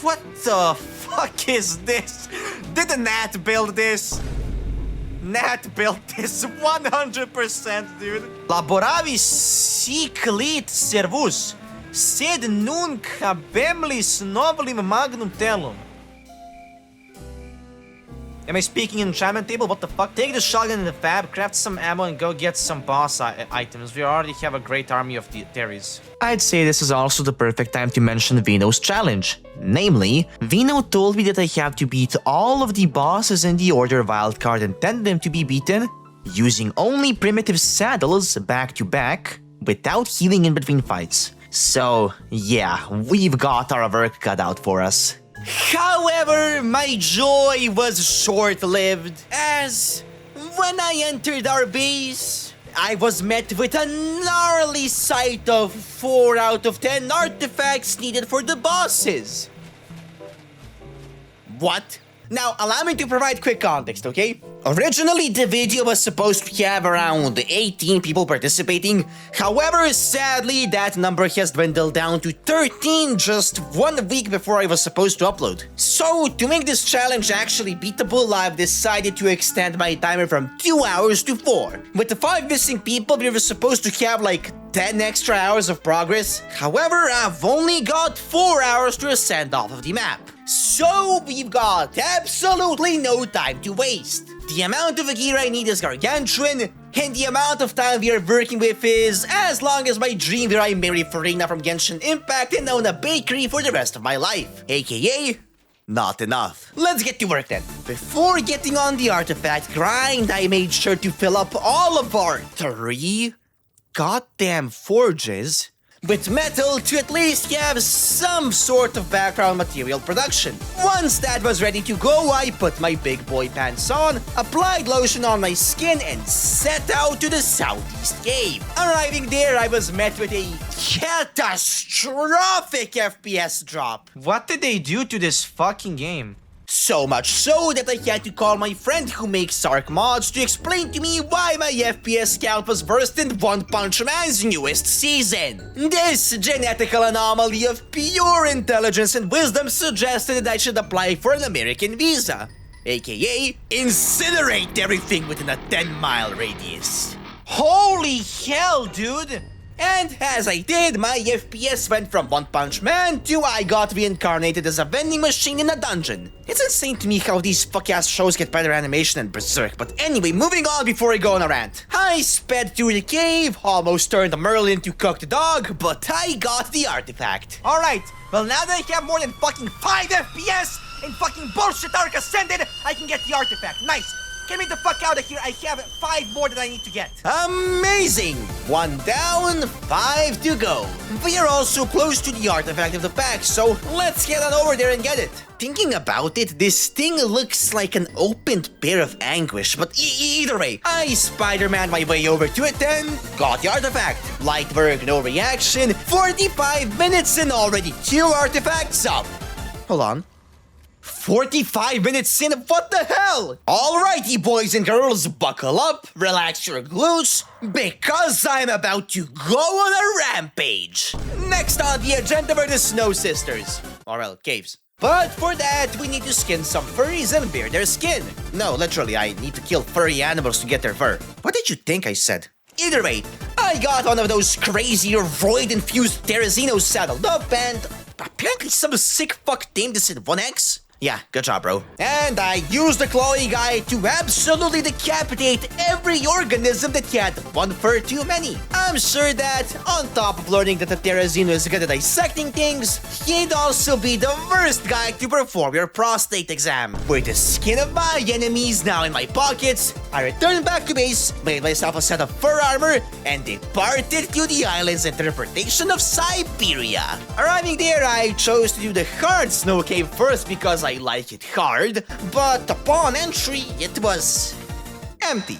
[SPEAKER 3] What the fuck is this? Did Nat build this? Nat built this 100%, dude. Laboravi ciclit servus, sed nunc habemlis novelim magnum telum. Am I speaking enchantment table? What the fuck? Take the shotgun in the fab, craft some ammo, and go get some boss items. We already have a great army of Terries. I'd say this is also the perfect time to mention Veno's challenge. Namely, Veno told me that I have to beat all of the bosses in the order wildcard and tell them to be beaten using only primitive saddles back to back without healing in between fights.
[SPEAKER 1] So, yeah, we've got our work cut out for us. However, my joy was short-lived, as when I entered our base, I was met with a gnarly sight of 4 out of 10 artifacts needed for the bosses. What? Now, allow me to provide quick context, okay? Originally, the video was supposed to have around 18 people participating. However, sadly, that number has dwindled down to 13 just 1 week before I was supposed to upload. So, to make this challenge actually beatable, I've decided to extend my timer from 2 hours to 4. With the 5 missing people, we were supposed to have like 10 extra hours of progress. However, I've only got 4 hours to ascend off of the map. So we've got absolutely no time to waste. The amount of gear I need is gargantuan, and the amount of time we are working with is as long as my dream where I marry Farina from Genshin Impact and own a bakery for the rest of my life. AKA, not enough. Let's get to work then. Before getting on the artifact grind, I made sure to fill up all of our 3 goddamn forges with metal to at least have some sort of background material production. Once that was ready to go, I put my big boy pants on, applied lotion on my skin, and set out to the southeast cave. Arriving there, I was met with a catastrophic FPS drop.
[SPEAKER 2] What did they do to this fucking game?
[SPEAKER 1] So much so that I had to call my friend who makes ARK'S to explain to me why my FPS count was worse than One Punch Man's newest season. This genetical anomaly of pure intelligence and wisdom suggested that I should apply for an American visa, aka incinerate everything within a 10-mile radius. Holy hell, dude! And as I did, my FPS went from One Punch Man to I got reincarnated as a vending machine in a dungeon. It's insane to me how these fuck-ass shows get better animation than Berserk, but anyway, moving on before I go on a rant. I sped through the cave, almost turned a Merlin to cooked dog, but I got the artifact.
[SPEAKER 2] Alright, well now that I have more than fucking 5 FPS and fucking bullshit Ark Ascended, I can get the artifact. Nice! Get me the fuck out of here, I have 5 more that I need to get.
[SPEAKER 1] Amazing! 1 down, 5 to go. We are also close to the artifact of the pack, so let's get on over there and get it. Thinking about it, this thing looks like an opened bear of anguish, but either way, I Spider-Man my way over to it and got the artifact. Light work, no reaction, 45 minutes and already 2 artifacts up. Hold on. 45 minutes in, what the hell? Alrighty, boys and girls, buckle up, relax your glutes, because I'm about to go on a rampage. Next on the agenda were the Snow Sisters, or well, caves. But for that, we need to skin some furries and bear their skin. No, literally, I need to kill furry animals to get their fur. What did you think I said? Either way, I got one of those crazy roid-infused Terrazinos saddled up and apparently some sick fuck named this in 1X. Yeah, good job, bro. And I used the clawy guy to absolutely decapitate every organism that had 1 fur too many. I'm sure that, on top of learning that the Terrazino is good at dissecting things, he'd also be the worst guy to perform your prostate exam. With the skin of my enemies now in my pockets, I returned back to base, made myself a set of fur armor, and departed to the island's interpretation of Siberia. Arriving there, I chose to do the hard snow cave first because I like it hard, but upon entry, it was empty.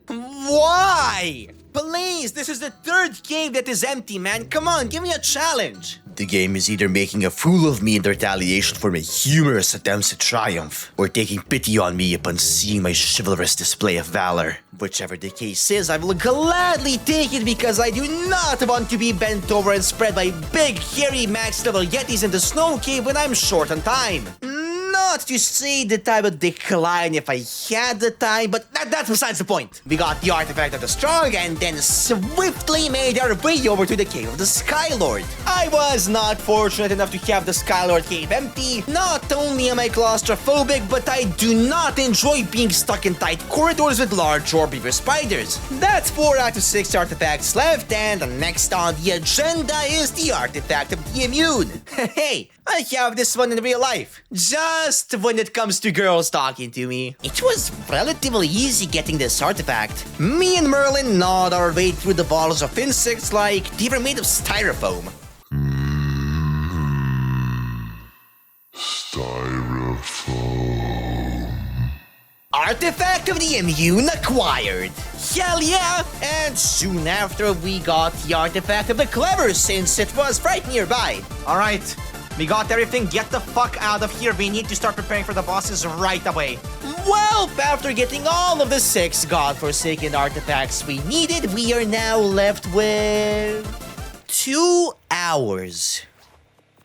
[SPEAKER 1] Why? Please, this is the 3rd cave that is empty, man. Come on, give me a challenge. The game is either making a fool of me in retaliation for my humorous attempts at triumph, or taking pity on me upon seeing my chivalrous display of valor. Whichever the case is, I will gladly take it because I do not want to be bent over and spread by big, hairy, max-level yetis in the snow cave when I'm short on time. Not to say that I would decline if I had the time, but that's besides the point. We got the artifact of the strong and then swiftly made our way over to the cave of the Skylord. I was not fortunate enough to have the Skylord cave empty. Not only am I claustrophobic, but I do not enjoy being stuck in tight corridors with large or bigger spiders. That's 4 out of 6 artifacts left, and next on the agenda is the artifact of the immune. Hey, I have this one in real life. Just when it comes to girls talking to me. It was relatively easy getting this artifact. Me and Merlin gnawed our way through the balls of insects like they were made of styrofoam. Artifact of the Immune acquired. Hell yeah! And soon after we got the Artifact of the Clever since it was right nearby.
[SPEAKER 2] Alright, we got everything. Get the fuck out of here. We need to start preparing for the bosses right away.
[SPEAKER 1] Well, after getting all of the 6 godforsaken artifacts we needed, we are now left with 2 hours.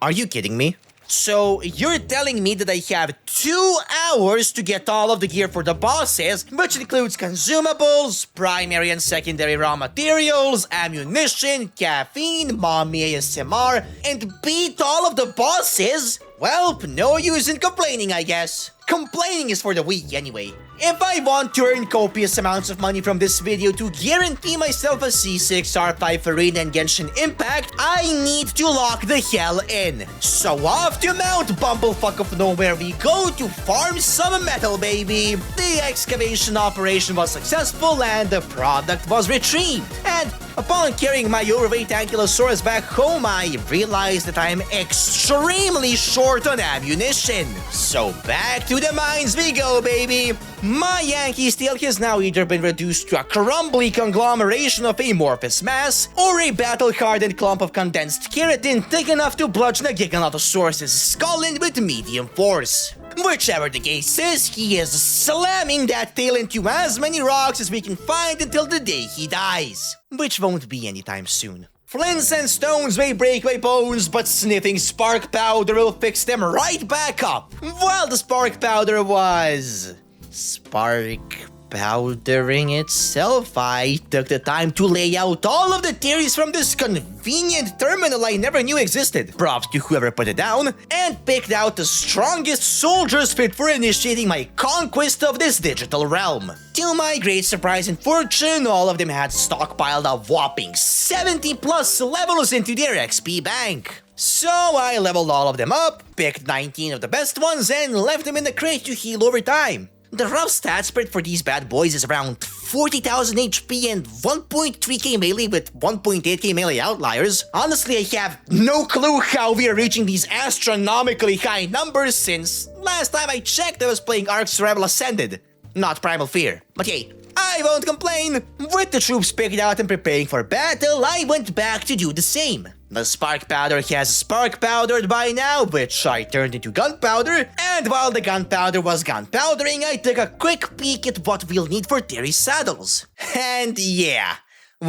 [SPEAKER 1] Are you kidding me? So, you're telling me that I have 2 hours to get all of the gear for the bosses, which includes consumables, primary and secondary raw materials, ammunition, caffeine, mommy ASMR, and beat all of the bosses? Well, no use in complaining, I guess. Complaining is for the weak anyway. If I want to earn copious amounts of money from this video to guarantee myself a C6, R5 Arena and Genshin Impact, I need to lock the hell in. So off to Mount Bumblefuck of Nowhere we go to farm some metal, baby. The excavation operation was successful and the product was retrieved. And upon carrying my overweight Ankylosaurus back home, I realized that I'm extremely short on ammunition. So back to the mines we go, baby. My Yankee Steel has now either been reduced to a crumbly conglomeration of amorphous mass, or a battle-hardened clump of condensed keratin thick enough to bludgeon a Giganotosaurus' skull in with medium force. Whichever the case is, he is slamming that tail into as many rocks as we can find until the day he dies. Which won't be anytime soon. Flints and stones may break my bones, but sniffing spark powder will fix them right back up. Well, the spark powder was spark powdering itself, I took the time to lay out all of the theories from this convenient terminal I never knew existed. Props to whoever put it down, and picked out the strongest soldiers fit for initiating my conquest of this digital realm. To my great surprise and fortune, all of them had stockpiled a whopping 70 plus levels into their XP bank. So I leveled all of them up, picked 19 of the best ones, and left them in the crate to heal over time. The rough stat spread for these bad boys is around 40,000 HP and 1.3k melee with 1.8k melee outliers. Honestly, I have no clue how we are reaching these astronomically high numbers since last time I checked I was playing ARK'S Rebel Ascended, not Primal Fear. But hey, I won't complain. With the troops picked out and preparing for battle, I went back to do the same. The spark powder has spark powdered by now, which I turned into gunpowder, and while the gunpowder was gunpowdering, I took a quick peek at what we'll need for Terry's saddles. And yeah,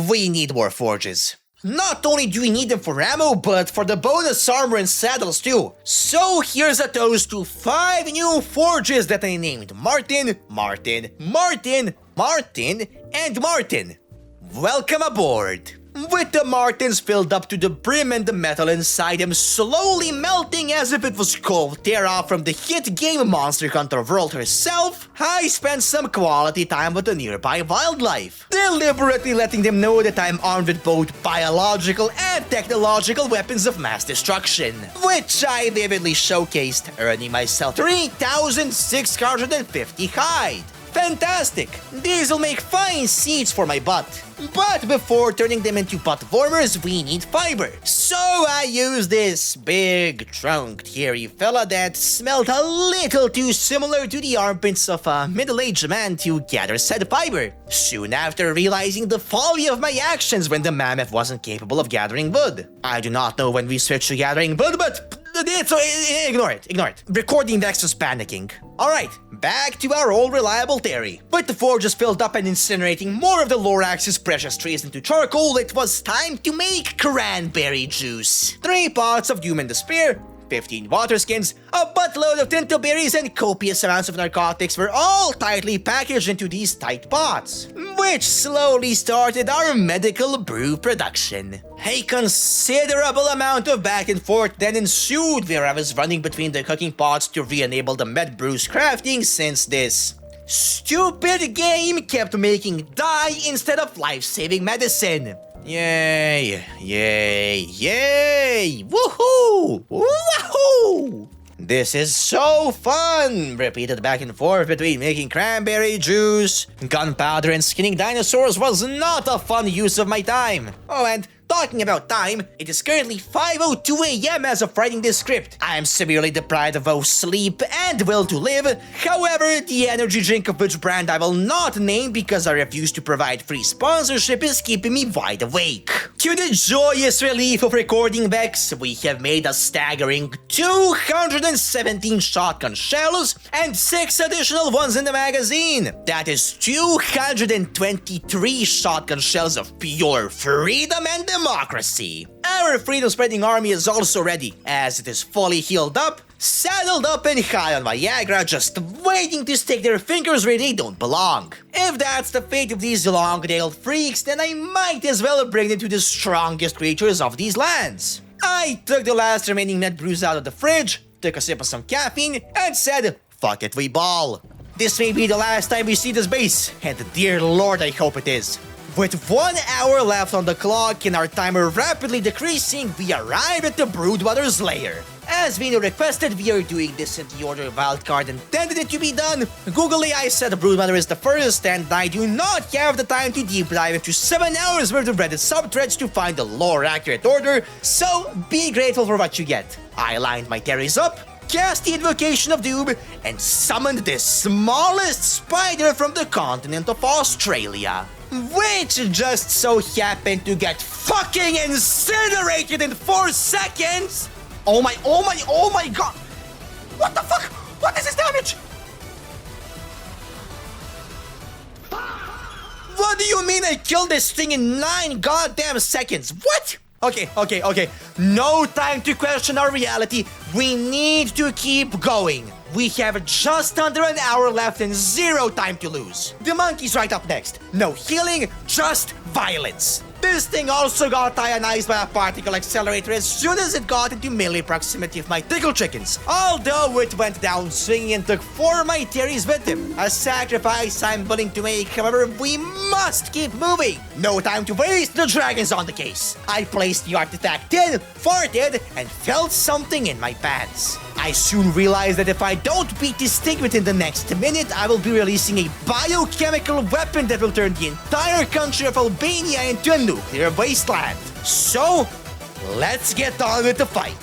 [SPEAKER 1] we need more forges. Not only do we need them for ammo, but for the bonus armor and saddles too. So here's a toast to 5 new forges that I named Martin, Martin, Martin, Martin, and Martin. Welcome aboard. With the Martins filled up to the brim and the metal inside them slowly melting as if it was cold Terra from the hit game Monster Hunter World herself, I spent some quality time with the nearby wildlife, deliberately letting them know that I'm armed with both biological and technological weapons of mass destruction, which I vividly showcased, earning myself 3,650 hide. Fantastic! These will make fine seats for my butt. But before turning them into butt warmers, we need fiber. So I used this big trunked hairy fella that smelled a little too similar to the armpits of a middle-aged man to gather said fiber. Soon after realizing the folly of my actions when the mammoth wasn't capable of gathering wood. I do not know when we switched to gathering wood, but ignore it. Recording Vex was panicking. Alright, back to our old reliable theory. With the forges filled up and incinerating more of the Lorax's precious trees into charcoal, it was time to make cranberry juice. 3 pots of Doom and Despair, 15 water skins, a buttload of tintleberries, and copious amounts of narcotics were all tightly packaged into these tight pots, which slowly started our medical brew production. A considerable amount of back and forth then ensued where I was running between the cooking pots to re-enable the med brew's crafting since this stupid game kept making dye instead of life-saving medicine. Yay, yay, yay! Woohoo! Woohoo! This is so fun! Repeated back and forth between making cranberry juice, gunpowder, and skinning dinosaurs was not a fun use of my time. Oh, and Talking about time, it is currently 5:02 AM as of writing this script. I am severely deprived of both sleep and will to live. However, the energy drink of which brand I will not name because I refuse to provide free sponsorship is keeping me wide awake. To the joyous relief of recording Vex, we have made a staggering 217 shotgun shells and 6 additional ones in the magazine. That is 223 shotgun shells of pure freedom and democracy. Our freedom-spreading army is also ready, as it is fully healed up, saddled up and high on Viagra, just waiting to stick their fingers where they don't belong. If that's the fate of these long-nailed freaks, then I might as well bring them to the strongest creatures of these lands. I took the last remaining net brews out of the fridge, took a sip of some caffeine, and said, fuck it, we ball. This may be the last time we see this base, and dear lord I hope it is. With 1 hour left on the clock and our timer rapidly decreasing, we arrive at the Broodmother's lair. As Veno requested, we are doing this in the order wildcard intended it to be done. Google AI said the Broodmother is the first, and I do not have the time to deep dive into 7 hours worth of Reddit subthreads to find the lore-accurate order, so be grateful for what you get. I lined my terries up, cast the Invocation of Doom, and summoned the smallest spider from the continent of Australia, which just so happened to get fucking incinerated in 4 seconds! Oh my god! What the fuck? What is this damage? What do you mean I killed this thing in 9 goddamn seconds? What? Okay. No time to question our reality. We need to keep going. We have just under an hour left and 0 time to lose. The monkey's right up next. No healing, just violence. This thing also got ionized by a particle accelerator as soon as it got into melee proximity of my tickle chickens. Although it went down swinging and took 4 of my terries with him. A sacrifice I'm willing to make, however, we must keep moving. No time to waste, the dragon's on the case. I placed the artifact in, farted, and felt something in my pants. I soon realized that if I don't beat this thing within the next minute, I will be releasing a biochemical weapon that will turn the entire country of Albania into a nuclear wasteland. So, let's get on with the fight.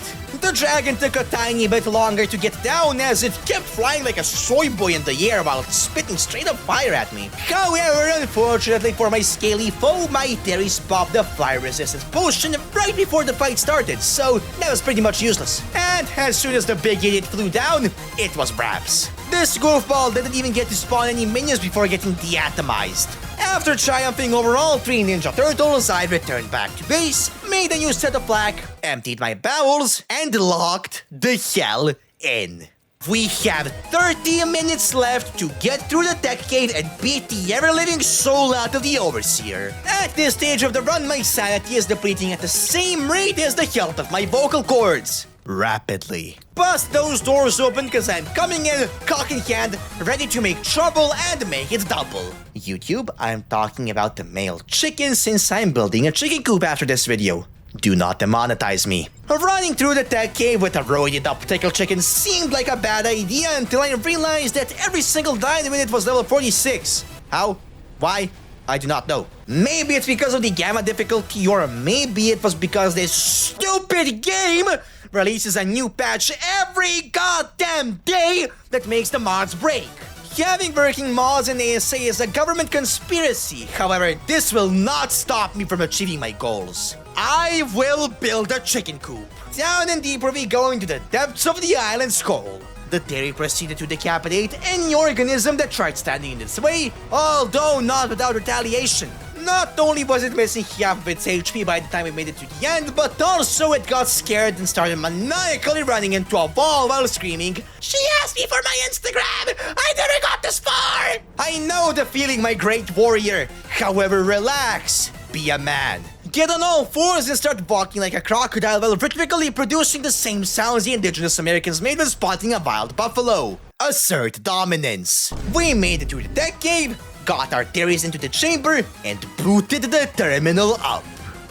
[SPEAKER 1] The dragon took a tiny bit longer to get down as it kept flying like a soy boy in the air while spitting straight up fire at me. However, unfortunately for my scaly foe, my terries popped the fire resistance potion right before the fight started, so that was pretty much useless. And as soon as the big idiot flew down, it was Braps. This goofball didn't even get to spawn any minions before getting deatomized. After triumphing over all 3 Ninja Turtles, I returned back to base, made a new set of flak, emptied my bowels, and locked the hell in. We have 30 minutes left to get through the tech cave and beat the ever-living soul out of the Overseer. At this stage of the run, my sanity is depleting at the same rate as the health of my vocal cords. Rapidly. Bust those doors open cause I'm coming in, cock in hand, ready to make trouble and make it double. YouTube, I'm talking about the male chicken since I'm building a chicken coop after this video. Do not demonetize me. Running through the tech cave with a roided up tickle chicken seemed like a bad idea until I realized that every single dino in it was level 46. How? Why? I do not know. Maybe it's because of the gamma difficulty, or maybe it was because this stupid game releases a new patch every goddamn day that makes the mods break. Having working mods in ASA is a government conspiracy. However, this will not stop me from achieving my goals. I will build a chicken coop. Down and deeper we go into the depths of the island's skull. The Terry proceeded to decapitate any organism that tried standing in its way, although not without retaliation. Not only was it missing half of its HP by the time it made it to the end, but also it got scared and started maniacally running into a wall while screaming, "She asked me for my Instagram! I never got this far!" I know the feeling, my great warrior. However, relax. Be a man. Get on all fours and start walking like a crocodile while rhythmically producing the same sounds the indigenous Americans made when spotting a wild buffalo. Assert dominance. We made it to the tech cave, got our terries into the chamber, and booted the terminal up.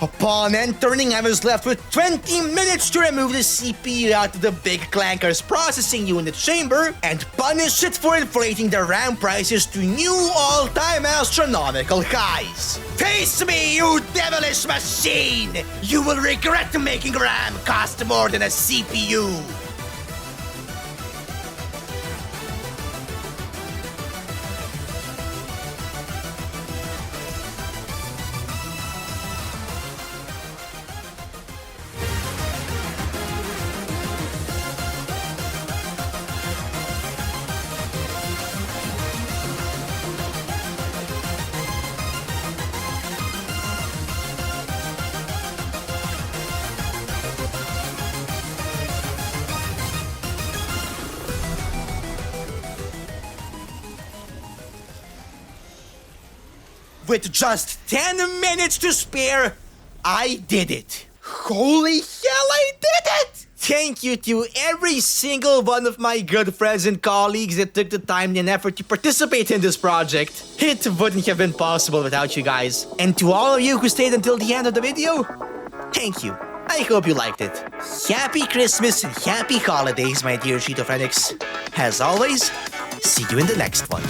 [SPEAKER 1] Upon entering, I was left with 20 minutes to remove the CPU out of the big clanker's processing unit chamber and punish it for inflating the RAM prices to new all-time astronomical highs. Face me, you devilish machine! You will regret making RAM cost more than a CPU! With just 10 minutes to spare, I did it. Holy hell, I did it! Thank you to every single one of my good friends and colleagues that took the time and effort to participate in this project. It wouldn't have been possible without you guys. And to all of you who stayed until the end of the video, thank you. I hope you liked it. Happy Christmas and happy holidays, my dear Cheetophrenics. As always, see you in the next one.